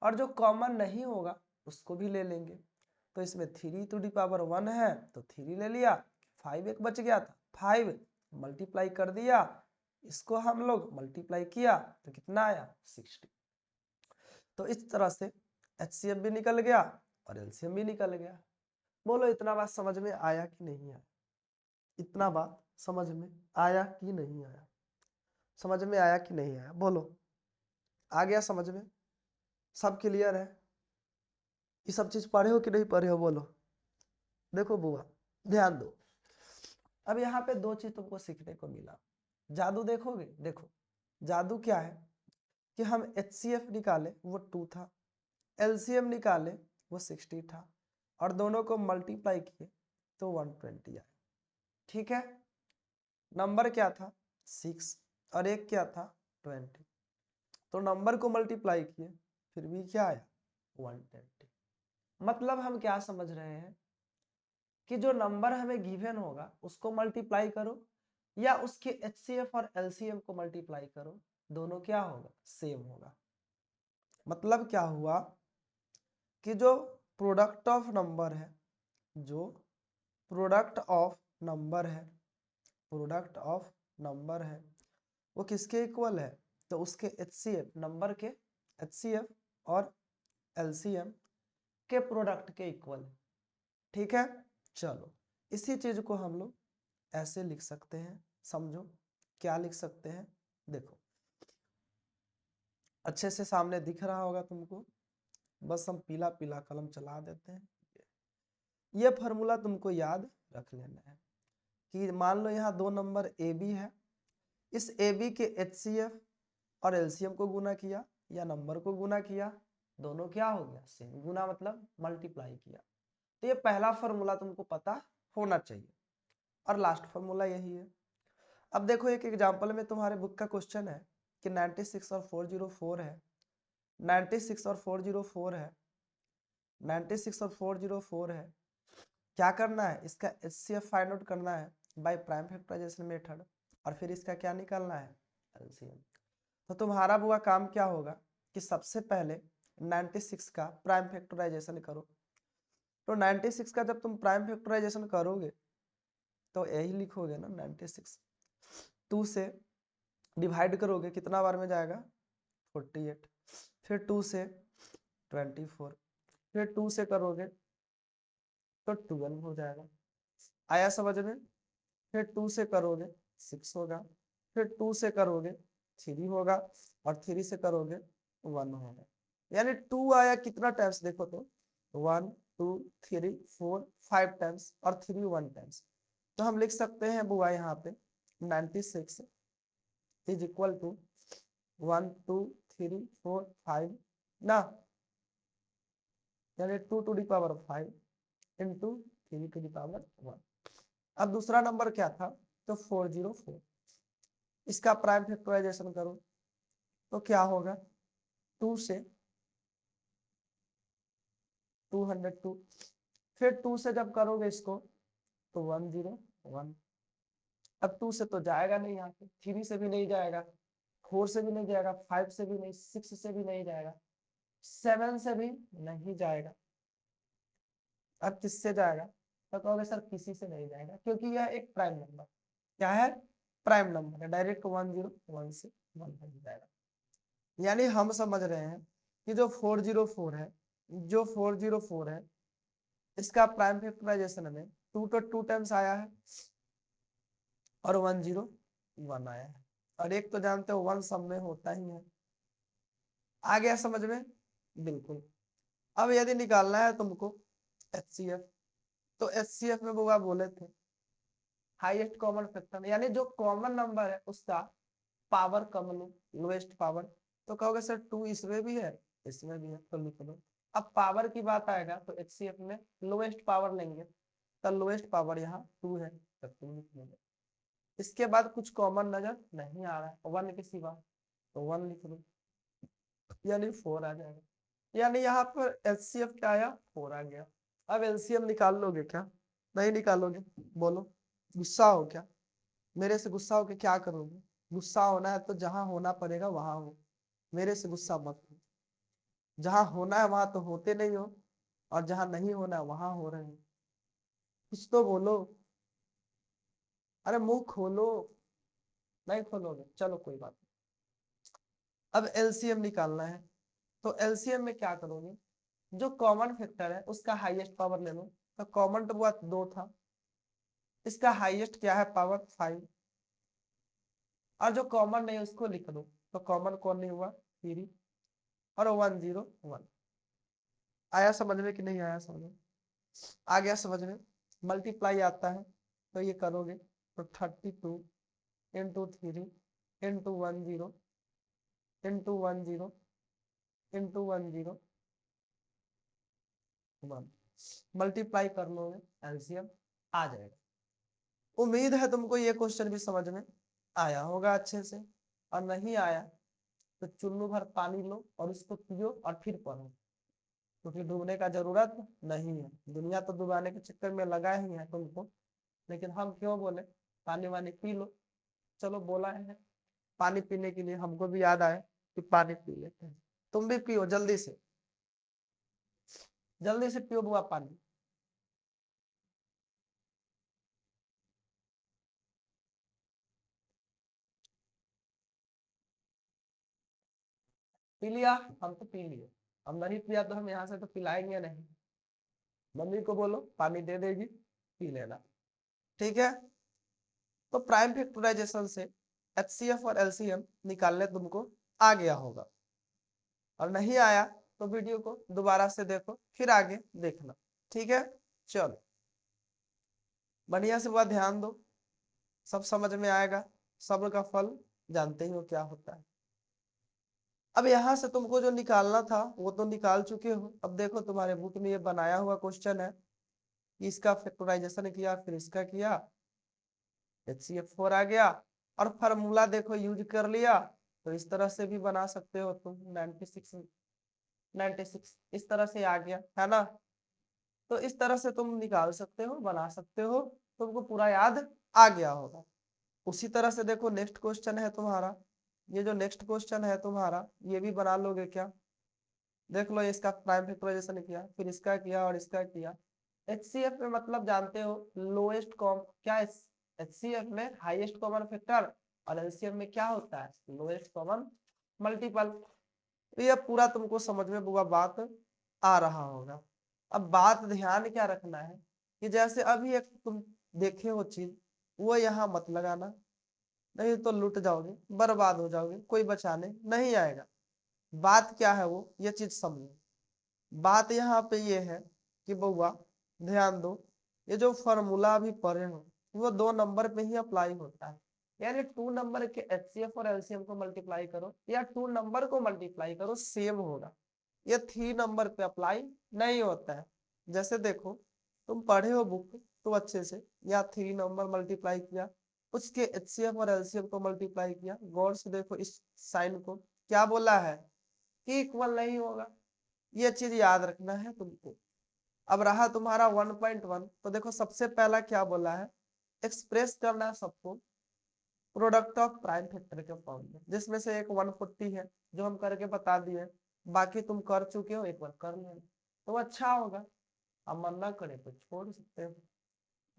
और जो कॉमन नहीं होगा उसको भी ले लेंगे, तो इसमें 3 टू दी पावर 1 है तो 3 ले लिया, 5 एक बच गया था, 5 मल्टीप्लाई कर दिया, इसको हम लोग मल्टीप्लाई किया तो कितना आया 60। तो इस तरह से HCF भी निकल गया और LCM भी निकल गया। बोलो इतना बात समझ में आया कि नहीं आया, इतना बात समझ में आया कि नहीं आया, समझ में आया कि नहीं आया, बोलो आ गया समझ में, सब क्लियर है, ये सब चीज पढ़े हो कि नहीं पढ़े हो, बोलो। देखो बुआ ध्यान दो, अब यहाँ पे दो चीज तुमको सीखने को मिला, जादू देखोगे, देखो जादू क्या है कि हम HCF निकाले वो 2 था, LCM निकाले वो 60 था, और दोनों को मल्टीप्लाई किए तो 120 आया, ठीक है। नंबर क्या था 6 और एक क्या था 20, तो नंबर को मल्टीप्लाई किए फिर भी क्या आया 120। मतलब हम क्या समझ रहे हैं कि जो नंबर हमें गिवन होगा उसको मल्टीप्लाई करो या उसके HCF और LCM को मल्टीप्लाई करो, दोनों क्या होगा सेम होगा। मतलब क्या हुआ कि जो प्रोडक्ट ऑफ नंबर है, जो प्रोडक्ट ऑफ नंबर है, प्रोडक्ट ऑफ नंबर है वो किसके इक्वल है, तो उसके HCF नंबर के HCF और LCM के प्रोडक्ट के इक्वल है, ठीक है। चलो इसी चीज को हम लोग ऐसे लिख सकते हैं, समझो क्या लिख सकते हैं, देखो अच्छे से सामने दिख रहा होगा तुमको, बस हम पीला पीला कलम चला देते हैं। ये फॉर्मूला तुमको याद रख लेना है कि मान लो यहाँ दो नंबर AB है, इस AB के HCF और LCM को गुना किया या नंबर को गुना किया, दोनों क्या हो गया सेम, गुना मतलब मल्टीप्लाई किया, तो ये पहला फॉर्मूला तुमको पता होना चाहिए, और लास्ट फॉर्मूला यही है। अब देखो एक एग्जांपल में तुम्हारे बुक का क्वेश्चन है कि 96 और 404 है, 96 और 404 है, 96 और 404 है, क्या करना है इसका HCF फाइंड आउट करना है बाय प्राइम फैक्टराइजेशन मेथड, और फिर इसका क्या निकालना है LCM। तो तुम्हारा बुआ काम क्या होगा कि सबसे पहले 96 का प्राइम फैक्टराइजेशन करो, तो 96 का जब तुम प्राइम फैक्टराइजेशन करोगे तो यही लिखोगे ना 96, 2 से डिवाइड करोगे कितना बार में जाएगा 48, फिर 2 से 24, फिर 2 से करोगे तो 12 हो जाएगा, आया समझ में, फिर 2 से करोगे 6 होगा, फिर 2 से करोगे 3 होगा, और 3 से करोगे 1 होगा, यानी 2 आया कितना टाइम्स देखो तो 1 2 3 4 5 टाइम्स और 3 1 टाइम्स, तो हम लिख सकते हैं बुआ यहाँ पे 96 इज इक्वल टू 1 2 3 4 5 ना, यानी 2 to the power 5 into 3 to the power 1। अब दूसरा नंबर क्या था तो 404, इसका प्राइम फैक्टराइजेशन करो तो क्या होगा 2 से 202, फिर 2 से जब करोगे इसको तो 101, अब 2 से तो जाएगा नहीं, यहाँ पे 3 से भी नहीं जाएगा, 4 से भी नहीं जाएगा, 5 से भी नहीं, 6 से भी नहीं जाएगा, 7 से भी नहीं जाएगा, अब किससे जाएगा, तो कहोगे सर किसी से नहीं जाएगा क्योंकि यह एक प्राइम नंबर, क्या है प्राइम नंबर है, डायरेक्ट 101 से 1 हो जाएगा। यानी हम समझ रहे हैं कि जो 404 है, जो 404 है इसका प्राइम फैक्टराइजेशन में 2 तो 2 टाइम्स आया है और 10 वन आया है, और एक तो जानते हो वन सब में होता ही है। आ गया समझ में? बिल्कुल। अब यदि निकालना है तुमको HCF, तो HCF में बुआ बोले थे हाईएस्ट कॉमन फैक्टर, यानी जो कॉमन नंबर है उसका पावर कम लो, लोएस्ट पावर। तो कहोगे सर 2 इसमें भी है, इसमें भी है, तो लिख लो। अब पावर की बात आएगा तो HCF में लोएस्ट पावर लेंगे, तो लोएस्ट पावर यहाँ 2 है, तो 2 लिख लेंगे। इसके बाद कुछ कॉमन नजर नहीं आ रहा है वन के सिवा, तो 1 लिख लो, यानी 4 आ जाएगा। यानी यहाँ पर HCF क्या आया, 4 आ गया। अब LCM निकाल लोगे क्या? नहीं निकालोगे? बोलो, गुस्सा हो क्या? मेरे से गुस्सा हो के क्या करोगे? गुस्सा होना है तो जहां होना पड़ेगा वहां हो, मेरे से गुस्सा मत हो। जहां होना है वहां तो होते नहीं हो, और जहां नहीं होना है वहां हो रहे हो। कुछ तो बोलो, अरे मुंह खोलो। नहीं खोलोगे, चलो कोई बात नहीं। अब LCM निकालना है, तो LCM में क्या करोगे, जो कॉमन फैक्टर है उसका हाईएस्ट पावर ले लो। तो कॉमन तो हुआ 2 था, इसका हाईएस्ट क्या है, पावर 5। और जो कॉमन नहीं उसको लिख दो, तो कॉमन कौन नहीं हुआ, 3, और 101। आया समझ में कि नहीं आया समझ में? आ गया समझ में? मल्टीप्लाई आता है तो ये करोगे, तो 32 into 3 into 10 into 10 into 101, multiply कर लोगे, एलसीएम आ जाएगा। उम्मीद है तुमको ये क्वेश्चन भी समझ में आया होगा अच्छे से, और नहीं आया तो चुल्लू भर पानी लो और उसको पियो और फिर पढ़ो, क्योंकि डूबने का जरूरत नहीं है। दुनिया तो डुबाने के चक्कर में लगा ही है तुमको, लेकिन हम क्यों बोले पानी वानी पी लो। चलो बोला है पानी पीने के लिए, हमको भी याद आए कि पानी पी लेते हैं। तुम भी पियो, जल्दी से जल्दी से पियो बुआ पानी। पी लिया? हम तो पी लिए। हम नहीं पिया तो हम यहाँ से तो पिलाएंगे नहीं। मम्मी को बोलो पानी दे देगी, पी लेना। ठीक है, तो प्राइम फैक्टराइजेशन से HCF और LCM निकालने तुमको आ गया होगा, और नहीं आया तो वीडियो को दोबारा से देखो, फिर आगे देखना। ठीक है, चलो बढ़िया से बात ध्यान दो, सब समझ में आएगा। सब्र का फल जानते ही हो क्या होता है। अब यहां से तुमको जो निकालना था वो तो निकाल चुके हो। अब देखो तुम्हारे बुक में ये बनाया हुआ क्वेश्चन है, इसका फैक्टराइजेशन किया, फिर इसका किया, HCF4 आ गया, और फार्मूला देखो यूज कर लिया। तो इस तरह से भी बना सकते हो तुम, 96 इस तरह से आ गया है ना। तो इस तरह से तुम निकाल सकते हो, बना सकते हो, तुमको पूरा याद आ गया होगा। उसी तरह से देखो नेक्स्ट क्वेश्चन है तुम्हारा, ये जो नेक्स्ट क्वेश्चन है तुम्हारा ये भी बना लोगे क्या? देख लो, इसका प्राइम फैक्टराइजेशन किया, फिर इसका किया और इसका किया। HCF में मतलब जानते हो लोएस्ट कॉम क्या, HCF में हाईएस्ट कॉमन फैक्टर, और LCM में क्या होता है, लोएस्ट कॉमन मल्टीपल। तो ये पूरा तुमको समझ में बुआ बात आ रहा होगा। अब बात ध्यान क्या रखना है कि जैसे अभी एक तुम देखे हो चीज, वो यहाँ मत लगाना, नहीं तो लूट जाओगे, बर्बाद हो जाओगे, कोई बचाने नहीं आएगा। बात क्या है वो ये चीज समझो। बात यहाँ पे ये है कि बउआ ध्यान दो, ये जो फॉर्मूला अभी पढ़े हो वो 2 नंबर पे ही अप्लाई होता है। यानी 2 नंबर के HCF और LCM को मल्टीप्लाई करो, या 2 नंबर को मल्टीप्लाई करो, सेम होगा। ये 3 नंबर पे अप्लाई नहीं होता है। जैसे देखो तुम पढ़े हो बुक तो अच्छे से, या 3 नंबर मल्टीप्लाई किया, उसके HCF और LCM को मल्टीप्लाई किया, गौर से देखो इस साइन को, क्या बोला है कि इक्वल नहीं होगा। ये चीज याद रखना है तुमको। अब रहा तुम्हारा 1.1, तो देखो सबसे पहला क्या बोला है, एक्सप्रेस करना है सबको प्रोडक्ट ऑफ प्राइम फैक्टर के फॉर्म में, जिसमें से एक 140 है जो हम करके बता दिए, बाकी तुम कर चुके हो, एक बार कर लेना तो अच्छा होगा। अब मन ना करे तो छोड़ सकते हो।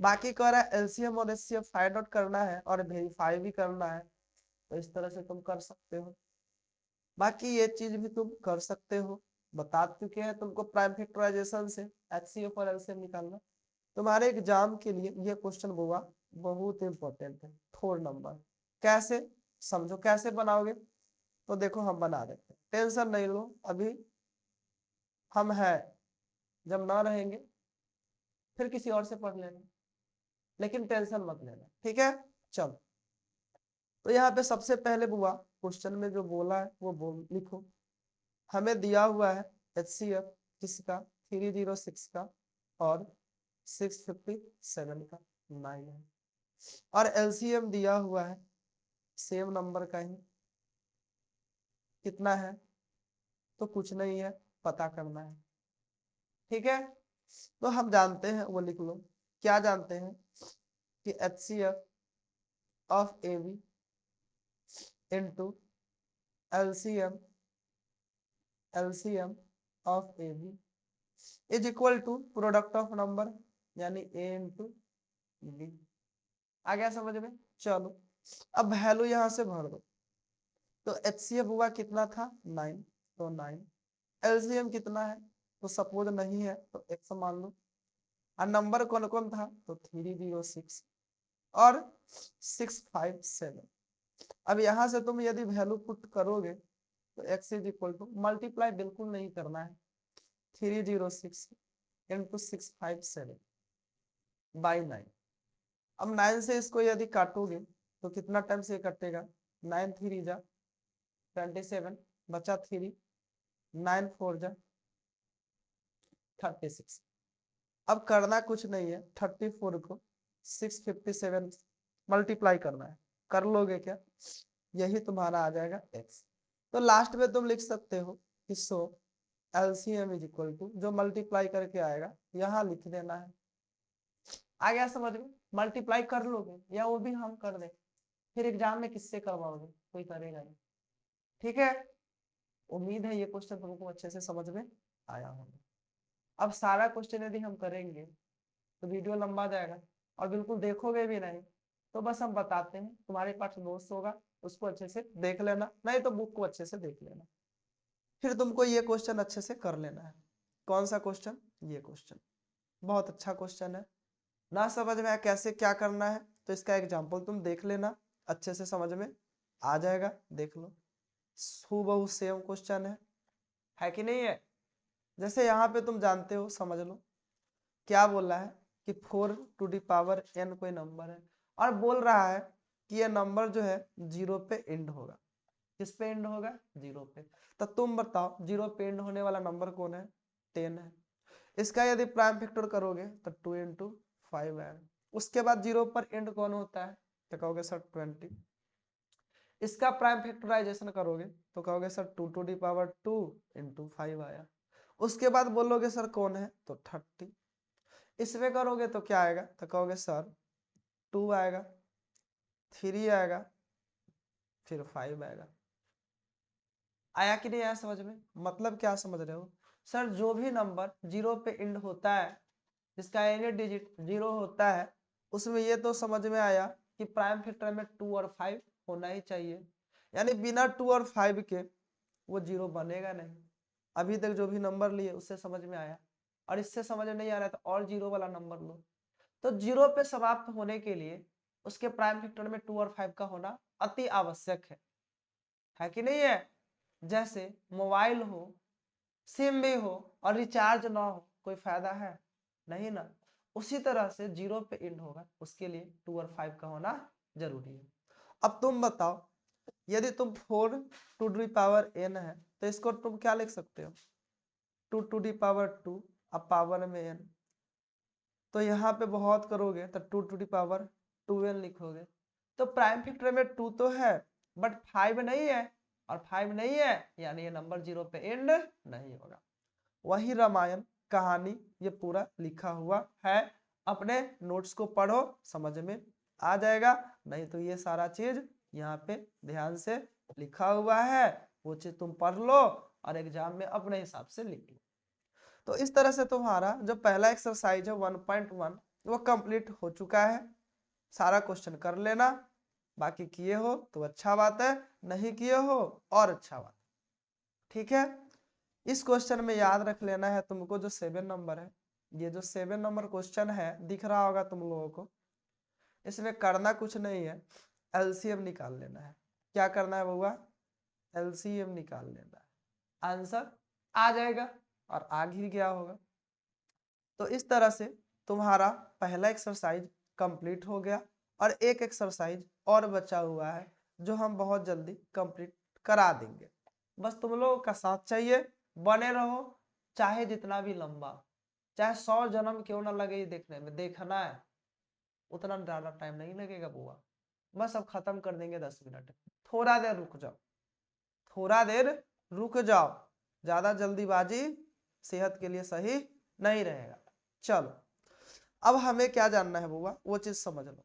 बाकी कह रहा है LCM और HCF फाइंड आउट करना है और वेरीफाई भी करना है, तो इस तरह से तुम कर सकते हो। बाकी ये चीज भी तुम कर सकते हो, बता चुके हैं तुमको प्राइम फैक्टराइजेशन से HCF और LCM निकालना। तुम्हारे एग्जाम के लिए ये क्वेश्चन हुआ बहुत इंपॉर्टेंट है, 4 नंबर। कैसे समझो, कैसे बनाओगे? तो देखो हम बना देते हैं, टेंशन नहीं लो, अभी हम है, जब ना रहेंगे फिर किसी और से पढ़ लेना, लेकिन टेंशन मत लेना, ठीक है। चलो, तो यहाँ पे सबसे पहले बुआ क्वेश्चन में जो बोला है वो बोल लिखो। हमें दिया हुआ है HCF किसका, 306 का और 657 का 9 है, और LCM दिया हुआ है सेम नंबर का ही, कितना है? तो कुछ नहीं है, पता करना है, ठीक है। तो हम जानते हैं, वो लिख लो, क्या जानते हैं कि HCF of AB into LCM of AB is equal to product of number, यानी A इंटू B। आ गया समझ में? चलो, अब वैल्यू यहां से भर दो। तो HCF हुआ कितना था 9, तो 9। LCM कितना है? तो सपोज नहीं है तो x मान लो, और नंबर कौन कौन था? तो 306 और 657। अब यहां से तुम यदि वैल्यू पुट करोगे तो x is equal to, multiply बिल्कुल नहीं करना है, 306 इंटू 657 बाई 9। अब 9 से इसको यदि काटोगे तो कितना टाइम से कटेगा? 9 3 जा 27, बचा 3, 9 4 जा 36। अब करना कुछ नहीं है, 34 को 657 मल्टीप्लाई करना है, कर लोगे क्या? यही तुम्हारा आ जाएगा x। तो लास्ट में तुम लिख सकते हो कि सो LCM इज इक्वल टू, जो मल्टीप्लाई करके आएगा यहाँ लिख देना है। आ गया समझ में? मल्टीप्लाई कर लोगे, या वो भी हम कर दें, फिर एग्जाम में किससे करवाओगे? कोई करेगा नहीं, ठीक है। उम्मीद है ये क्वेश्चन तुमको अच्छे से समझ में आया होगा। अब सारा क्वेश्चन यदि हम करेंगे तो वीडियो लंबा जाएगा, और बिल्कुल देखोगे भी नहीं, तो बस हम बताते हैं, तुम्हारे पास दोस्त होगा उसको अच्छे से देख लेना, नहीं तो बुक को अच्छे से देख लेना, फिर तुमको ये क्वेश्चन अच्छे से कर लेना है। कौन सा क्वेश्चन? ये क्वेश्चन बहुत अच्छा क्वेश्चन है। ना समझ में आया कैसे क्या करना है, तो इसका एग्जाम्पल तुम देख लेना, अच्छे से समझ में आ जाएगा, देख लो। हूबहू सेम क्वेश्चन है कि नहीं है? जैसे यहाँ पे तुम जानते हो, समझ लो, क्या बोल रहा है कि 4n कोई नंबर है, और बोल रहा है कि ये नंबर जो है 0 पे एंड होगा। किस पे एंड होगा? 0 पे। तो तुम बताओ 0 पे एंड होने वाला नंबर कौन है? 10 है। इसका यदि प्राइम फैक्टर करोगे तो 2 इंटू 5 है। उसके बाद 0 पर एंड कौन होता है? तो कहोगे सर 20। इसका प्राइम फैक्टराइजेशन करोगे तो कहोगे sir 2 to the power 2 into 5 आया। उसके बाद बोलोगे सर कौन है? तो 30। इसमें करोगे तो क्या आएगा? तो कहोगे सर 2 आएगा, 3 आएगा, फिर 5 आएगा। आया कि नहीं आया समझ में? मतलब क्या समझ रहे हो? सर जो भी नंबर 0 पे एंड होता है, जिसका एनी डिजिट 0 होता है, उसमें ये तो समझ में आया कि प्राइम फैक्टर में 2 और 5 होना ही चाहिए, यानी बिना 2 और 5 के वो 0 बनेगा नहीं। अभी तक जो भी नंबर लिए उससे समझ में आया, और इससे समझ में नहीं आ रहा तो और 0 वाला नंबर लो। तो 0 पे समाप्त होने के लिए उसके प्राइम फैक्टर में 2 और 5 का होना अति आवश्यक है कि नहीं है? जैसे मोबाइल हो, सिम भी हो और रिचार्ज ना हो, कोई फायदा है नहीं ना। उसी तरह से 0 पे एंड होगा, उसके लिए 2 और 5 का होना जरूरी है। अब तुम बताओ, यदि तुम 4 टू दी पावर n है तो इसको तुम क्या लिख सकते हो? 2 टू दी पावर 2, अब पावर में n, तो यहाँ पे बहुत करोगे तो 2 टू दी पावर 2n लिखोगे। तो प्राइम फैक्टर में 2 तो है बट 5 नहीं है, और 5 नहीं है यानी ये नंबर 0 पे एंड नहीं होगा। वही रामायण कहानी ये पूरा लिखा हुआ है, अपने नोट्स को पढ़ो, समझ में आ जाएगा। नहीं तो ये सारा चीज यहाँ पे ध्यान से लिखा हुआ है, वो चीज तुम पढ़ लो और एग्जाम में अपने हिसाब से लिख लो। तो इस तरह से तुम्हारा जो पहला एक्सरसाइज है 1.1 वो कंप्लीट हो चुका है। सारा क्वेश्चन कर लेना, बाकी किए हो तो अच्छा बात है, नहीं किए हो और अच्छा बात, ठीक है। इस क्वेश्चन में याद रख लेना है तुमको, जो 7 नंबर है, ये जो 7 नंबर क्वेश्चन है दिख रहा होगा तुम लोगों को, इसमें करना कुछ नहीं है, एलसीएम निकाल लेना है। क्या करना है बउआ? एलसीएम निकाल लेना है, आंसर आ जाएगा और आ ही गया होगा। तो इस तरह से तुम्हारा पहला एक्सरसाइज कंप्लीट हो गया और एक एक्सरसाइज और बचा हुआ है जो हम बहुत जल्दी कंप्लीट करा देंगे। बस तुम लोगों का साथ चाहिए, बने रहो, चाहे जितना भी लंबा, चाहे 100 जन्म क्यों ना लगे ये देखने में, देखना है, उतना ज्यादा टाइम नहीं लगेगा बुआ। बस अब खत्म कर देंगे 10 मिनट। थोड़ा देर रुक जाओ, थोड़ा देर रुक जाओ, ज्यादा जल्दीबाजी सेहत के लिए सही नहीं रहेगा। चलो अब हमें क्या जानना है बुआ, वो चीज समझ लो।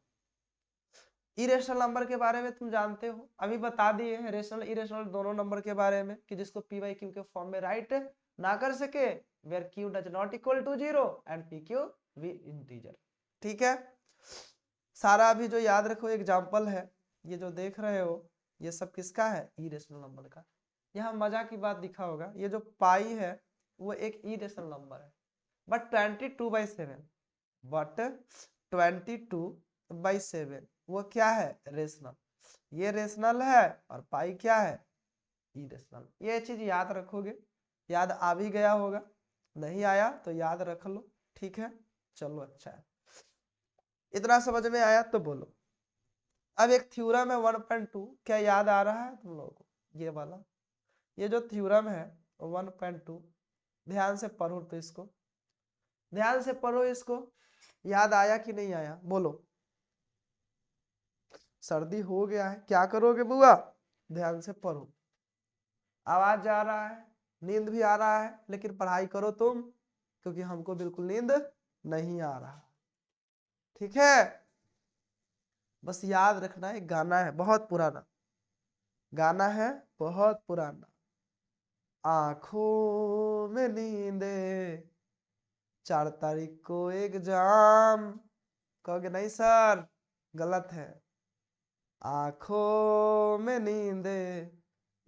इरेशनल नंबर के बारे में तुम जानते हो, अभी बता दिए हैं रेशनल इरेशनल दोनों नंबर के बारे में कि जिसको पी बाई क्यू के फॉर्म में राइट ना कर सके, where q does not equal to 0 and p q we integer. ठीक है, सारा अभी जो याद रखो एग्जाम्पल है, ये जो देख रहे हो ये सब किसका है? इरेशनल नंबर का। यहाँ मजा की बात दिखा होगा, ये जो पाई है वो एक इरेशनल नंबर है, बट 22/7, बट 22/7 वो क्या है? रेशनल। ये रेशनल है और पाई क्या है? इरेशनल। ये चीज याद रखोगे, याद आ भी गया होगा, नहीं आया तो याद रख लो। ठीक है, चलो अच्छा है, इतना समझ में आया तो बोलो। अब एक थ्योरम है 1.2, क्या याद आ रहा है तुम लोगों को? ये वाला, ये जो थ्योरम है 1.2, ध्यान से पढ़ो, तो इसको ध्यान से पढ़ो, इसको याद आया कि नहीं आया बोलो। सर्दी हो गया है, क्या करोगे बुआ? ध्यान से पढ़ो, आवाज जा रहा है, नींद भी आ रहा है, लेकिन पढ़ाई करो तुम, क्योंकि हमको बिल्कुल नींद नहीं आ रहा। ठीक है, बस याद रखना, एक गाना है बहुत पुराना, गाना है बहुत पुराना, आंखों में नींदे 4 तारीख को एग्जाम। कहोगे नहीं सर, गलत है। आंखों में नींदे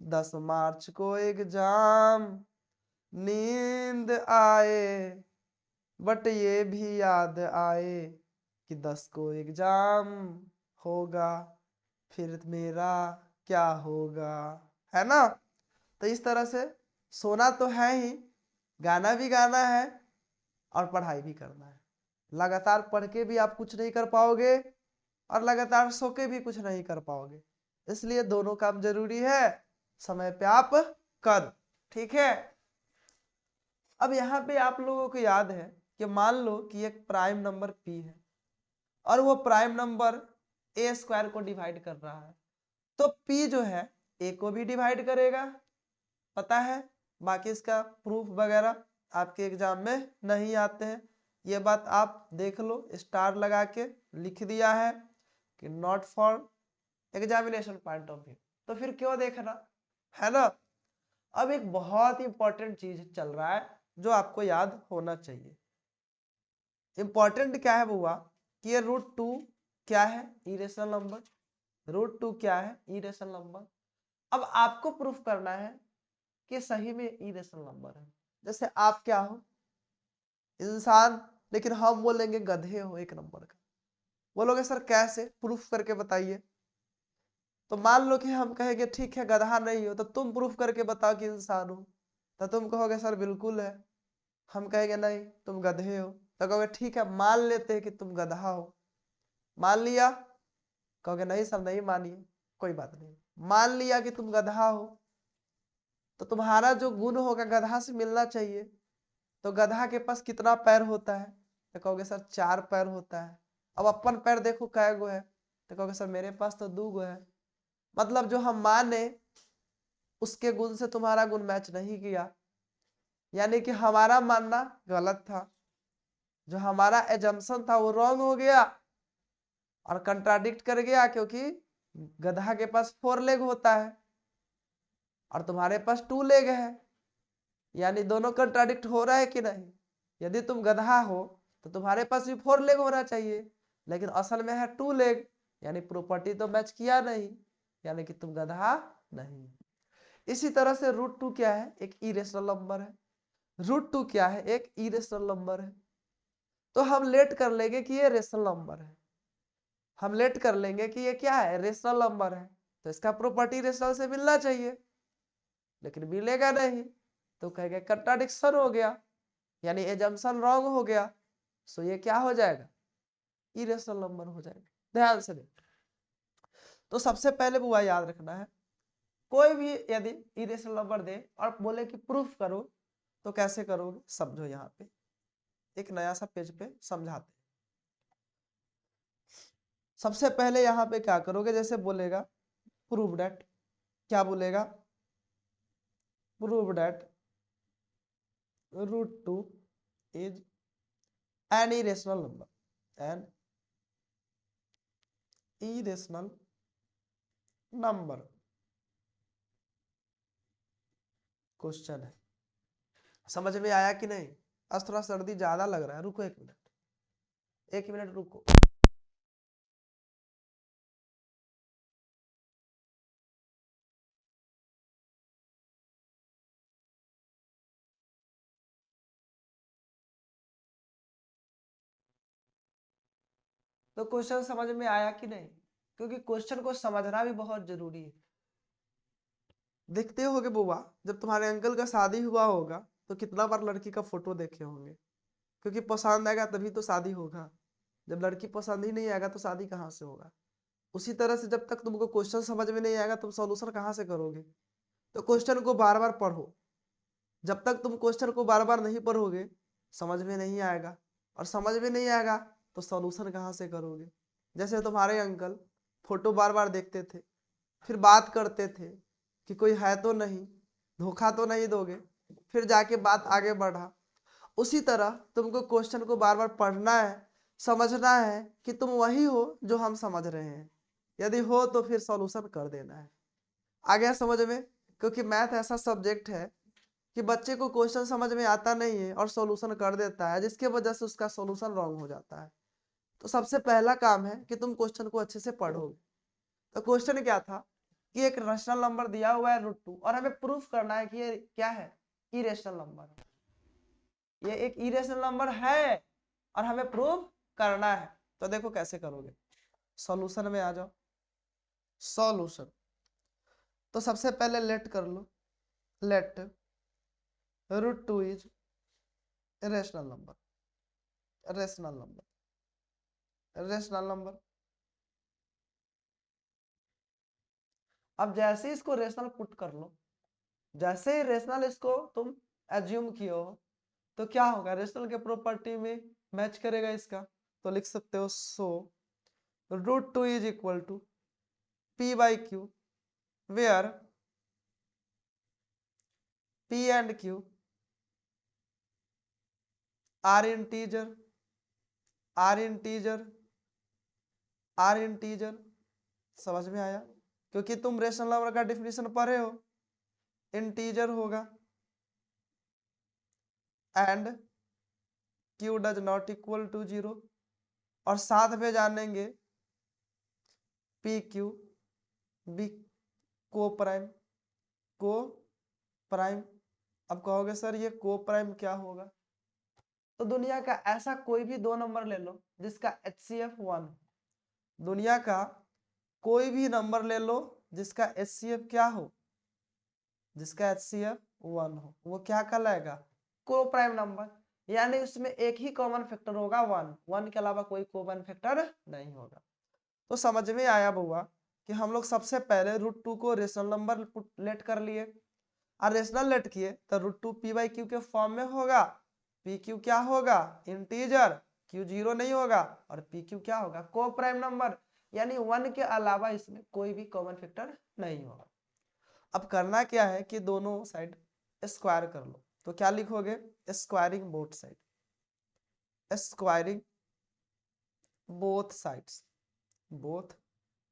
10 मार्च को एग्जाम, नींद आए बट ये भी याद आए कि 10 को एग्जाम होगा, फिर मेरा क्या होगा, है ना? तो इस तरह से सोना तो है ही, गाना भी गाना है और पढ़ाई भी करना है। लगातार पढ़ के भी आप कुछ नहीं कर पाओगे और लगातार सो के भी कुछ नहीं कर पाओगे, इसलिए दोनों काम जरूरी है, समय पे आप कर। ठीक है, अब यहाँ पे आप लोगों को याद है कि मान लो कि एक प्राइम नंबर p है और वो प्राइम नंबर a स्क्वायर को डिवाइड कर रहा है, तो p जो है a को भी डिवाइड करेगा, पता है। बाकी इसका प्रूफ वगैरह आपके एग्जाम में नहीं आते हैं, ये बात आप देख लो, स्टार लगा के लिख दिया है कि not for examination point of view, तो फिर क्यों देखना, है ना? अब एक बहुत इंपॉर्टेंट चीज चल रहा है जो आपको याद होना चाहिए। इंपॉर्टेंट क्या है बुआ कि ये √2 क्या है? Irrational number. √2 क्या है? Irrational number. अब आपको प्रूफ करना है कि सही में इरेशनल नंबर है। जैसे आप क्या हो? इंसान, लेकिन हम बोलेंगे गधे हो एक नंबर का। बोलोगे सर कैसे, प्रूफ करके बताइए। तो मान लो कि हम कहेंगे ठीक है गधा नहीं हो, तो तुम प्रूफ करके बताओ कि इंसान हो, तो तुम कहोगे सर बिल्कुल है। हम कहेंगे नहीं तुम गधे हो, तो कहोगे ठीक है मान लेते हैं कि तुम गधा हो। मान लिया, कहोगे नहीं सर नहीं मानिए, कोई बात नहीं, मान लिया कि तुम गधा हो, तो तुम्हारा जो गुण होगा गधा से मिलना चाहिए। तो गधा के पास कितना पैर होता है? तो कहोगे सर 4 पैर होता है। अब अपन पैर देखो कै गो है? तो कहोगे सर मेरे पास तो 2 गो है। मतलब जो हम माने उसके गुण से तुम्हारा गुण मैच नहीं किया, यानी कि हमारा मानना गलत था, जो हमारा एजम्पशन था वो रॉन्ग हो गया और कंट्राडिक्ट कर गया, क्योंकि गधा के पास 4 लेग होता है और तुम्हारे पास 2 लेग है, यानी दोनों कंट्राडिक्ट हो रहा है कि नहीं? यदि तुम गधा हो तो तुम्हारे पास भी 4 लेग होना चाहिए, लेकिन असल में है 2 लेग, यानी प्रॉपर्टी तो मैच किया नहीं, यानी कि तुम गधा नहीं। इसी तरह से √2 क्या है? एक इरेशनल नंबर है। √2 क्या है? एक इरेशनल नंबर है। तो हम लेट कर लेंगे कि ये रेशनल नंबर है। हम लेट कर लेंगे कि ये क्या है, रेशनल नंबर है, तो इसका प्रॉपर्टी रेशनल से मिलना चाहिए, लेकिन मिलेगा नहीं, तो कहेंगे कंट्राडिक्शन हो गया, यानी एजम्पशन रॉन्ग हो गया। सो ये क्या हो जाएगा, इरेशनल नंबर हो जाएगा। ध्यान से देखो, तो सबसे पहले बुआ याद रखना है, कोई भी यदि इरेशनल नंबर दे और बोले कि प्रूफ करो, तो कैसे करोगे, समझो। यहाँ पे एक नया सा पेज पे समझाते। सबसे पहले यहाँ पे क्या करोगे, जैसे बोलेगा प्रूव डेट, क्या बोलेगा, prove that √2 is an irrational number, an irrational number. Question है, समझ में आया कि नहीं। आज थोड़ा सर्दी ज्यादा लग रहा है, रुको 1 मिनट, 1 मिनट रुको। तो क्वेश्चन समझ में आया कि नहीं, क्योंकि क्वेश्चन को समझना भी बहुत जरूरी है। देखते होगे बुआ, जब तुम्हारे अंकल का शादी हुआ होगा तो कितना बार लड़की का फोटो देखे होंगे, क्योंकि पसंद आएगा तभी तो शादी होगा। जब लड़की पसंद ही नहीं आएगा तो शादी कहाँ से होगा। उसी तरह से जब तक तुमको क्वेश्चन समझ में नहीं आएगा तुम सॉल्यूशन कहाँ से करोगे। तो क्वेश्चन को बार बार पढ़ो, जब तक तुम क्वेश्चन को बार बार नहीं पढ़ोगे समझ में नहीं आएगा, और समझ में नहीं आएगा तो सॉल्यूशन कहाँ से करोगे। जैसे तुम्हारे अंकल फोटो बार बार देखते थे, फिर बात करते थे कि कोई है तो नहीं, धोखा तो नहीं दोगे, फिर जाके बात आगे बढ़ा। उसी तरह तुमको क्वेश्चन को बार बार पढ़ना है, समझना है कि तुम वही हो जो हम समझ रहे हैं, यदि हो तो फिर सॉल्यूशन कर देना है। आ गया समझ में, क्योंकि मैथ ऐसा सब्जेक्ट है कि बच्चे को क्वेश्चन समझ में आता नहीं है और सॉल्यूशन कर देता है, जिसके वजह से उसका सॉल्यूशन रॉन्ग हो जाता है। तो सबसे पहला काम है कि तुम क्वेश्चन को अच्छे से पढ़ोगे। तो क्वेश्चन क्या था कि एक रेशनल नंबर दिया हुआ है √2 और हमें प्रूफ करना है कि ये क्या है, इरेशनल नंबर। ये एक इरेशनल नंबर है और हमें प्रूफ करना है। तो देखो कैसे करोगे, सॉल्यूशन में आ जाओ। सॉल्यूशन, तो सबसे पहले लेट कर लो, let √2 is rational number, rational number, rational number. अब जैसे ही इसको रेशनल पुट कर लो, जैसे ही रेशनल इसको तुम एज्यूम किए हो, तो क्या होगा, रेशनल के प्रॉपर्टी में मैच करेगा इसका। तो लिख सकते हो so √2 is equal to P/Q, where P and Q are integer, are integer, are integer. समझ में आया, क्योंकि तुम रेशनल नंबर का डेफिनेशन पढ़े हो, इंटीजर होगा and Q does not equal to 0, और साथ में जानेंगे PQ be coprime, coprime. अब कहोगे सर ये को प्राइम क्या होगा, तो दुनिया का ऐसा कोई भी दो नंबर ले लो जिसका HCF 1, दुनिया का कोई भी नंबर ले लो जिसका HCF क्या हो, जिसका HCF 1 हो, वो क्या कहलाएगा, को प्राइम नंबर। यानी उसमें एक ही कॉमन फैक्टर होगा 1, 1 के अलावा कोई कॉमन फैक्टर नहीं होगा। तो समझ में आया बुआ कि हम लोग सबसे पहले √2 को रेशनल नंबर लेट कर लिए, और रेशनल लेट किए तो √2 P/Q के फॉर्म में होगा। PQ क्या होगा, इंटीजर, Q 0 नहीं होगा, और PQ क्या होगा, को प्राइम नंबर, यानी 1 के अलावा इसमें कोई भी कॉमन फैक्टर नहीं होगा। अब करना क्या है कि दोनों साइड स्क्वायर कर लो, तो क्या लिखोगे, squaring both side, squaring both sides, both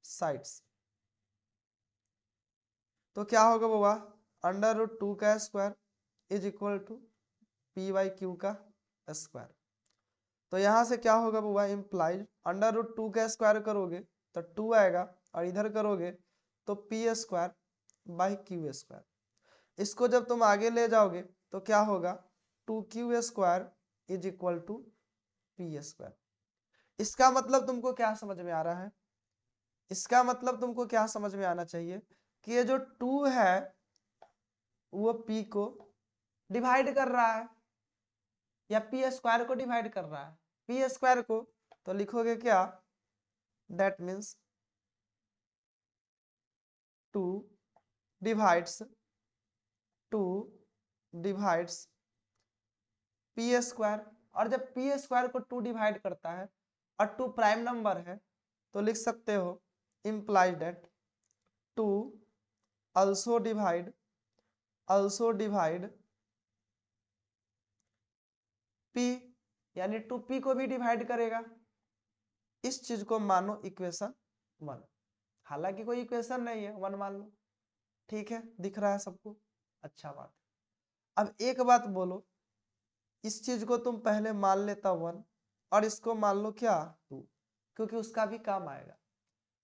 sides. तो क्या होगा बाबा, √2 का square is equal to P/Q का स्क्वायर। तो यहां से क्या होगा बाबा, इंप्लाइज √2 का स्क्वायर करोगे तो 2 आएगा, और इधर करोगे तो P²/Q²। इसको जब तुम आगे ले जाओगे तो क्या होगा, 2Q² is equal to P²। इसका मतलब तुमको क्या समझ में आ रहा है? इसका मतलब तुमको क्या समझ में आना चाहिए कि ये जो 2 है वो p को डिवाइड कर रहा है या पी स्क्वायर को डिवाइड कर रहा है। पी स्क्वायर को तो लिखोगे क्या, that means 2 divides 2 divides P square. और जब पी स्क्वायर को 2 डिवाइड करता है और 2 प्राइम नंबर है तो लिख सकते हो implies that 2 also divide p, यानी 2p को भी डिवाइड करेगा। इस चीज को मानो इक्वेशन 1, हालांकि कोई इक्वेशन नहीं है, 1 मान लो। ठीक है, दिख रहा है सबको? अच्छा बात। अब एक बात बोलो, इस चीज को तुम पहले मान लेता 1 और इसको मान लो क्या 2, क्योंकि उसका भी काम आएगा।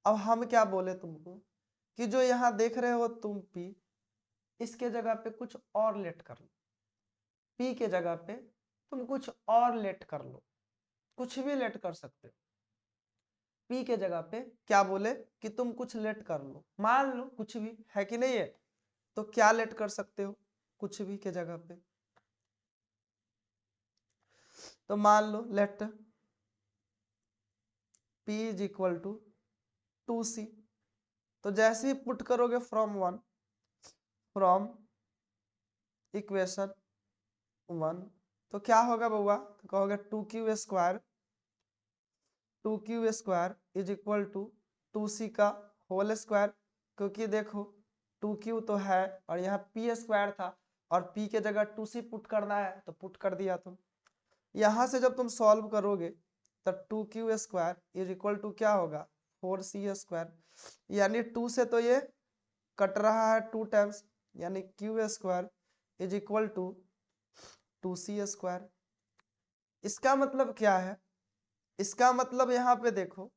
अब हम क्या बोले तुमको कि जो यहाँ देख रहे हो तुम p, इसके जगह पे कुछ और लेट कर लो। p के जगह पे तुम कुछ और लेट कर लो, कुछ भी लेट कर सकते हो। p के जगह पे क्या बोले कि तुम कुछ लेट कर लो, मान लो कुछ भी, है कि नहीं है? तो क्या लेट कर सकते हो कुछ भी के जगह पे? तो मान लो let p is equal to 2c। तो जैसे ही पुट करोगे फ्रॉम इक्वेशन 1 तो क्या होगा बउआ? तो कहोगे 2q² is equal to 2c का होल स्क्वायर, क्योंकि देखो 2q तो है और यहाँ p स्क्वायर था और p के जगह 2c पुट करना है तो पुट कर दिया तुम। यहाँ से जब तुम सॉल्व करोगे तो 2q² इज इक्वल टू क्या होगा 4c², यानी 2 से तो ये कट रहा है 2 टाइम्स, यानी q² is equal to 2c²। इसका मतलब क्या है? इसका मतलब यहाँ पे देखो,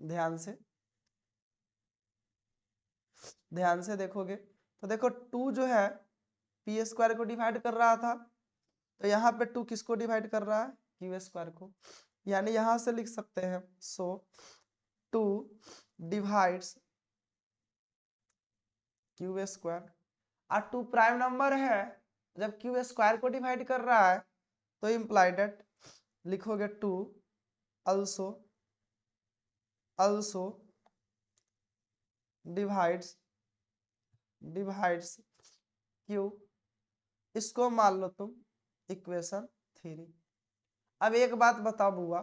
ध्यान से देखोगे तो देखो 2 जो है p² को डिवाइड कर रहा था, तो यहाँ पे 2 किसको डिवाइड कर रहा है q² को, यानी यहाँ से लिख सकते हैं सो 2 डिवाइड्स q²। और 2 प्राइम नंबर है, जब q² को डिवाइड कर रहा है तो इम्प्लाई दैट लिखोगे 2 also डिवाइड्स q। इसको मान लो तुम इक्वेशन 3। अब एक बात बताओ बुआ,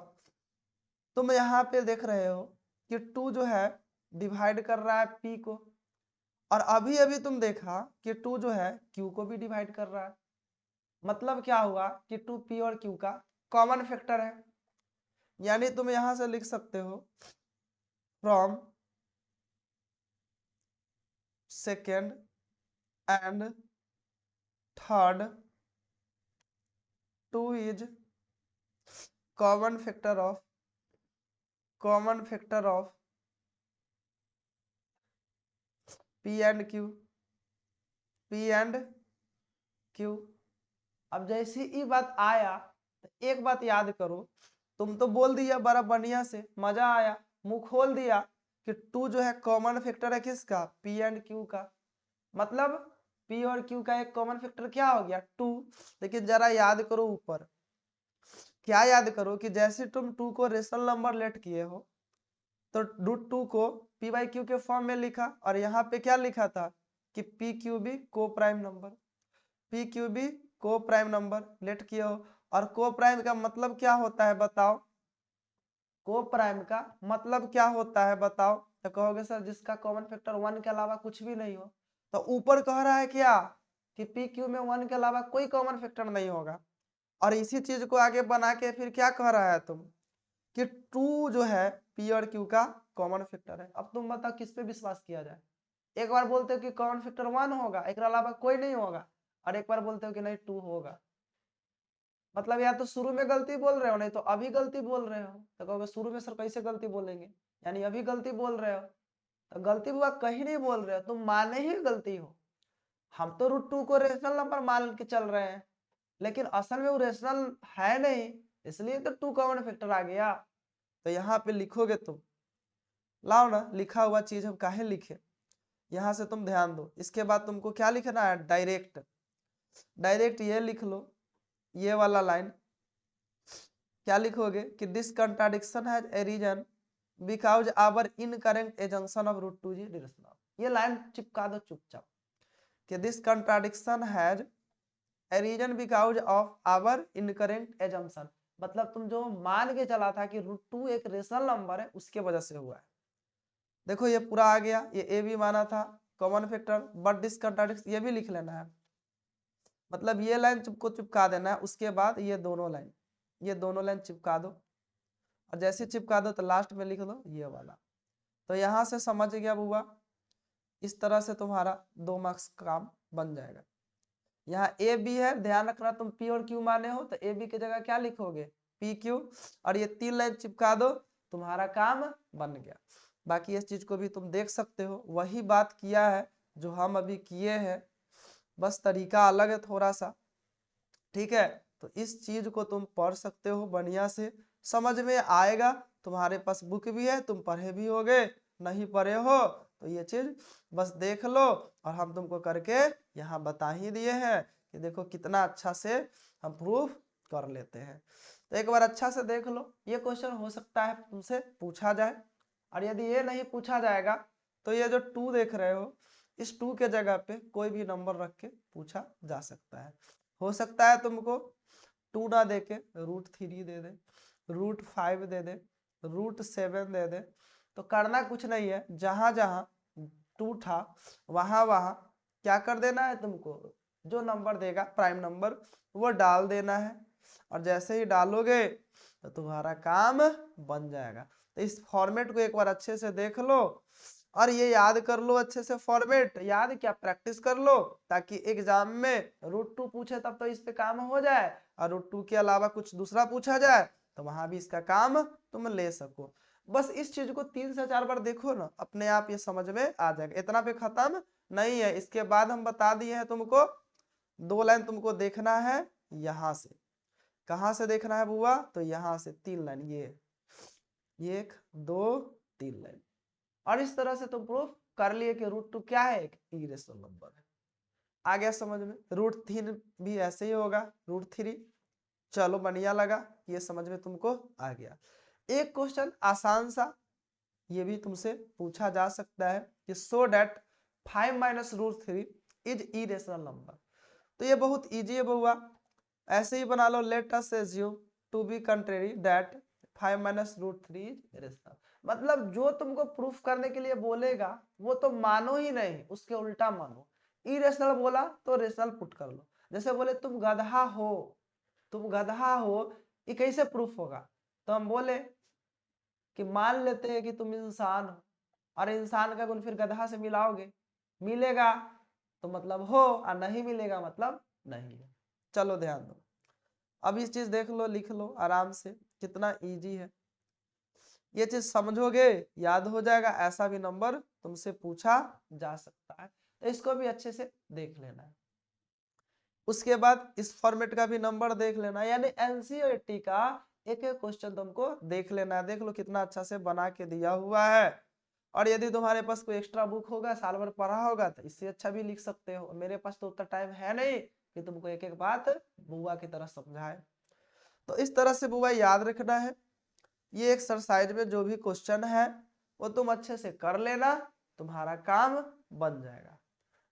तुम यहाँ पे देख रहे हो कि 2 जो है डिवाइड कर रहा है p को, और अभी अभी तुम देखा कि 2 जो है q को भी डिवाइड कर रहा है। मतलब क्या हुआ कि 2p और q का कॉमन फैक्टर है, यानी तुम यहाँ से लिख सकते हो from second and third 2 is common factor of p and q। अब जैसे ही बात आया तो एक बात याद करो, तुम तो बोल दिया बड़ा बढ़िया से, मजा आया, मुंह खोल दिया कि 2 जो है कॉमन फैक्टर है किसका p एंड q का, मतलब p और q का एक कॉमन फैक्टर क्या हो गया 2। लेकिन जरा याद करो ऊपर, क्या याद करो कि जैसे तुम 2 को रेशनल नंबर लेट किए हो तो √2 को p/q के फॉर्म में लिखा, और यहाँ पे क्या लिखा था कि pq भी को प्राइम नंबर लेट किए हो। और को प्राइम का मतलब क्या होता है बताओ? को प्राइम का मतलब क्या होता है बताओ? तो कहोगे सर जिसका कॉमन फैक्टर 1 के अलावा कुछ भी नहीं हो। तो ऊपर कह रहा है क्या कि pq में 1 के अलावा कोई कॉमन फैक्टर नहीं होगा, और इसी चीज को आगे बना के फिर क्या कह रहा है तुम कि 2 जो है p और q का कॉमन फैक्टर है। अब तुम बताओ किस पे विश्वास किया जाए? एक बार बोलते हो कि कॉमन फैक्टर 1 होगा, एक अलावा कोई नहीं होगा, और एक बार बोलते हो कि नहीं 2 होगा। मतलब या तो शुरू में गलती बोल रहे हो, नहीं तो अभी गलती बोल रहे हो। तो कहोगे शुरू में सर कैसे गलती बोलेंगे, यानी अभी गलती बोल रहे हो। तो गलती बुआ कहीं नहीं बोल रहे हो, तुम माने ही गलती हो। हम तो √2 को रेशनल नंबर मान के चल रहे हैं, लेकिन असल में वो रेशनल है नहीं, इसलिए तो 2 कॉमन फैक्टर आ गया। तो यहाँ पे लिखोगे तुम, लाओ ना, लिखा हुआ चीज हम काहे लिखे, यहाँ से तुम ध्यान दो। इसके बाद तुमको क्या लिखना है, डायरेक्ट। डायरेक्ट ये लिख लो, ये वाला लाइन क्या लिखोगे कि this contradiction has a reason because our incorrect assumption of root 2g directional. ये लाइन चिपका दो चुपचाप कि this contradiction has a reason because of our incorrect assumption, मतलब तुम जो मान के चला था कि रूट 2 एक रेशनल नंबर है, उसके वजह से हुआ है। देखो ये पूरा आ गया, ये ए भी माना था common factor, but this contradiction ये भी लिख लेना है, मतलब ये लाइन को चिपका देना है। उसके बाद ये दोनों लाइन चिपका दो, और जैसे चिपका दो तो लास्ट में लिख दो ये वाला। तो यहां से समझ गया बुआ, इस तरह से तुम्हारा 2 मार्क्स का काम बन जाएगा। यहाँ ए बी है, ध्यान रखना तुम पी और क्यू माने हो, तो ए बी की जगह क्या लिखोगे, पी क्यू, और ये 3 लाइन चिपका दो, तुम्हारा काम बन गया। बाकी इस चीज को भी तुम देख सकते हो, वही बात किया है जो हम अभी किए हैं, बस तरीका अलग है थोड़ा सा, ठीक है। तो इस चीज को तुम पढ़ सकते हो, बढ़िया से समझ में आएगा। तुम्हारे पास बुक भी है, तुम पढ़े भी होगे, नहीं पढ़े हो तो ये चीज बस देख लो, और हम तुमको करके यहाँ बता ही दिए हैं कि देखो कितना अच्छा से हम प्रूफ कर लेते हैं। तो एक बार अच्छा से देख लो, ये क्वेश्चन हो सकता है तुमसे पूछा जाए, और यदि ये नहीं पूछा जाएगा तो ये जो 2 देख रहे हो, इस 2 के जगह पे कोई भी नंबर रख के पूछा जा सकता है। हो सकता है तुमको 2 ना दे के √3 दे दे, √5 दे दे, √7 दे दे, तो करना कुछ नहीं है, जहां जहां 2 था वहां वहां क्या कर देना है तुमको, जो नंबर देगा प्राइम नंबर वो डाल देना है, और जैसे ही डालोगे तो तुम्हारा काम बन जाएगा। तो इस फॉर्मेट को एक बार अच्छे से देख लो, और ये याद कर लो अच्छे से, फॉर्मेट याद क्या प्रैक्टिस कर लो, ताकि एग्जाम में √2 पूछे तब तो इस पे काम हो जाए, और √2 के अलावा कुछ दूसरा पूछा जाए तो वहां भी इसका काम तुम ले सको। बस इस चीज को 3 से 4 बार देखो ना, अपने आप ये समझ में आ जाएगा। इतना पे खत्म नहीं है, इसके बाद हम बता दिए हैं तुमको 2 लाइन तुमको देखना है, यहां से कहां से देखना है बुआ, तो यहां से 3 लाइन, ये 1 2 3 लाइन, और इस तरह से तुम प्रूफ कर लिए कि √2 क्या है, एक इरेशनल नंबर है। आ गया समझ में, √3 भी ऐसे ही होगा, √3। चलो बढ़िया लगा, ये समझ में तुमको आ गया। एक क्वेश्चन आसान सा ये भी तुमसे पूछा जा सकता है कि so that 5 - √3 is irrational number. तो ये बहुत इजी है बउआ, ऐसे ही बना लो, let us assume to be contrary that 5 - √3 is irrational. मतलब जो तुमको प्रूफ करने के लिए बोलेगा वो तो मानो ही नहीं, उसके उल्टा मानो। इरेशनल बोला तो रेशनल पुट कर लो। जैसे बोले तुम गधा हो, तुम गधा हो, ये कैसे प्रूफ होगा, तो हम बोले कि मान लेते हैं कि तुम इंसान हो, और इंसान का गुण फिर गधा से मिलाओगे, मिलेगा तो मतलब हो, और नहीं मिलेगा मतलब नहीं है। चलो ध्यान दो, अब इस चीज देख लो, लिख लो आराम से, कितना इजी है। ये चीज समझोगे याद हो जाएगा, ऐसा भी नंबर तुमसे पूछा जा सकता है, तो इसको भी अच्छे से देख लेना है। उसके बाद इस फॉर्मेट का भी नंबर देख लेना, यानी एनसीईआरटी का एक एक क्वेश्चन तुमको देख लेना है। देख लो कितना अच्छा से बना के दिया हुआ है, और यदि तुम्हारे पास कोई एक्स्ट्रा बुक होगा, साल भर पढ़ा होगा, तो इससे अच्छा भी लिख सकते हो। मेरे पास तो उतना टाइम है नहीं कि तुमको एक एक बात बुआ की तरह समझाए, तो इस तरह से बुआ याद रखना है। ये एक्सरसाइज में जो भी क्वेश्चन है वो तुम अच्छे से कर लेना, तुम्हारा काम बन जाएगा।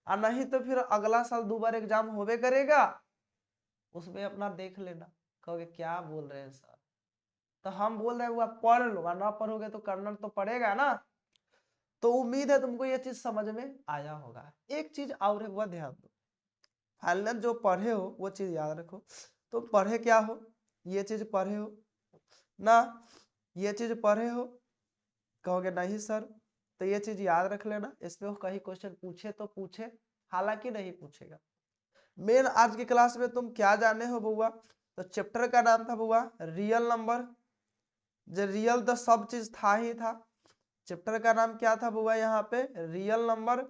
और नहीं तो फिर अगला साल 2 बार एग्जाम होवे करेगा, उसमें अपना देख लेना, कहोगे क्या बोल रहे हैं सर, तो हम बोल रहे हैं वो आप पढ़ लो, और ना पढ़ोगे तो करना तो पड़ेगा ना। तो उम्मीद है तुमको ये चीज समझ में आया होगा। एक चीज और है वह ध्यान दो, फाइनल जो पढ़े हो वो चीज याद रखो। तो पढ़े क्या हो, ये चीज पढ़े हो ना, ये चीज पढ़े हो, कहोगे नहीं सर, तो ये चीज याद रख लेना, इसमें कहीं क्वेश्चन पूछे तो पूछे, हालांकि नहीं पूछेगा। मेन आज की क्लास में तुम क्या जाने हो बुआ, तो चैप्टर का नाम था बुआ रियल नंबर, जो रियल तो सब चीज था ही था। चैप्टर का नाम क्या था बुआ, यहाँ पे रियल नंबर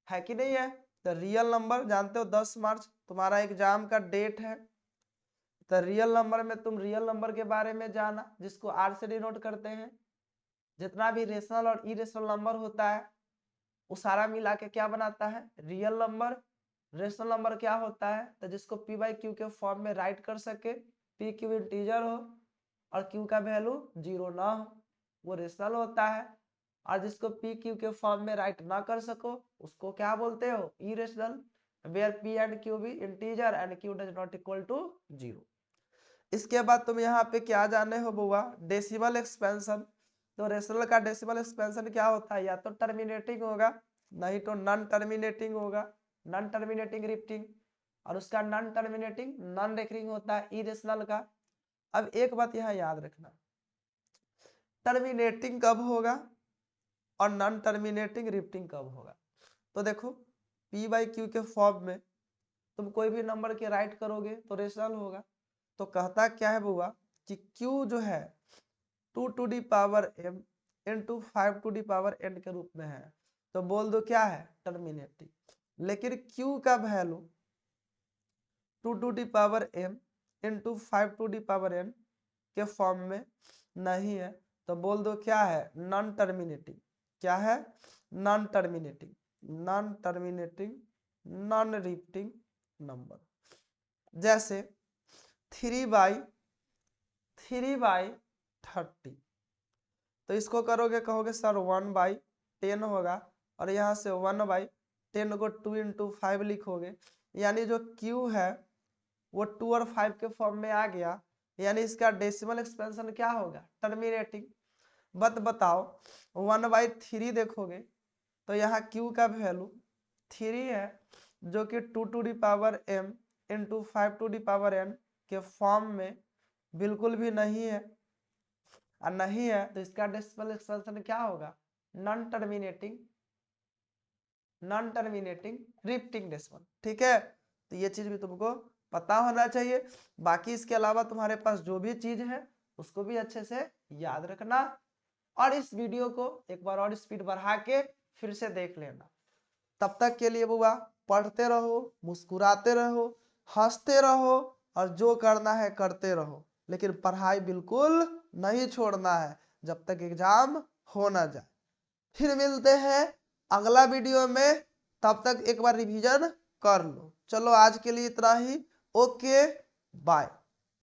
है कि नहीं है, तो रियल नंबर जानते हो 10 मार्च तुम्हारा एग्जाम का डेट है। तो रियल नंबर में तुम रियल नंबर के बारे में जाना, जिसको आर से डिनोट करते हैं। जितना भी रेशनल और इरेशनल नंबर होता है वो सारा मिला के क्या बनाता है, रियल नंबर। रेशनल नंबर क्या होता है, तो जिसको पी बाई क्यू के फॉर्म में राइट कर सके, पी क्यू इंटीजर हो और क्यू का वैल्यू 0 ना हो, वो रेशनल होता है। और जिसको पी क्यू के फॉर्म में राइट ना कर सको उसको क्या बोलते हो, irrational, where p and q भी integer and q does not equal to 0। इसके बाद तुम यहाँ पे क्या जाने हो बुआ, डेसिमल एक्सपेंशन। तो रेशनल का डेसिमल एक्सपेंशन क्या होता है, या तो टर्मिनेटिंग होगा नहीं तो नॉन टर्मिनेटिंग होगा, नॉन टर्मिनेटिंग रिपीटिंग, और उसका नॉन टर्मिनेटिंग नॉन रेकरिंग होता है इरेशनल का। अब एक बात यहाँ याद रखना, टर्मिनेटिंग कब होगा और नॉन टर्मिनेटिंग रिपीटिंग कब होगा। तो देखो पी बाई क्यू के फॉर्म में तुम कोई भी नंबर के राइट करोगे तो रेशनल होगा। तो कहता क्या है बुआ कि Q जो है 2 to the power m into 5 to the power n के रूप में है, तो बोल दो क्या है, टर्मिनेटिंग। लेकिन Q का value 2 to the power m into 5 to the power n के फॉर्म में नहीं है, तो बोल दो क्या है, नॉन टर्मिनेटिंग। क्या है, non terminating, non terminating non repeating number. जैसे 3/30, तो इसको करोगे कहोगे सर 1/10 होगा, और यहाँ से 1/10 को 2 इंटू 5 लिखोगे, यानी जो Q है वो 2 और 5 के फॉर्म में आ गया, यानी इसका डेसिमल एक्सपेंशन क्या होगा, टर्मिनेटिंग। बताओ 1/3 देखोगे तो यहाँ Q का वैल्यू 3 है, जो कि 2 to the power m into 5 to the power n के फॉर्म में बिल्कुल भी नहीं है, और नहीं है तो इसका डेसिमल एक्सपेंशन क्या होगा, नॉन टर्मिनेटिंग रिपीटिंग डेसिमल। ठीक है, तो ये चीज भी तुमको पता होना चाहिए। बाकी इसके अलावा तुम्हारे पास जो भी चीज है उसको भी अच्छे से याद रखना, और इस वीडियो को एक बार और स्पीड बढ़ा के फिर से देख लेना। तब तक के लिए बुआ पढ़ते रहो, मुस्कुराते रहो, हंसते रहो, और जो करना है करते रहो, लेकिन पढ़ाई बिल्कुल नहीं छोड़ना है जब तक एग्जाम हो ना जाए। फिर मिलते हैं अगला वीडियो में, तब तक एक बार रिवीजन कर लो। चलो आज के लिए इतना ही, ओके बाय।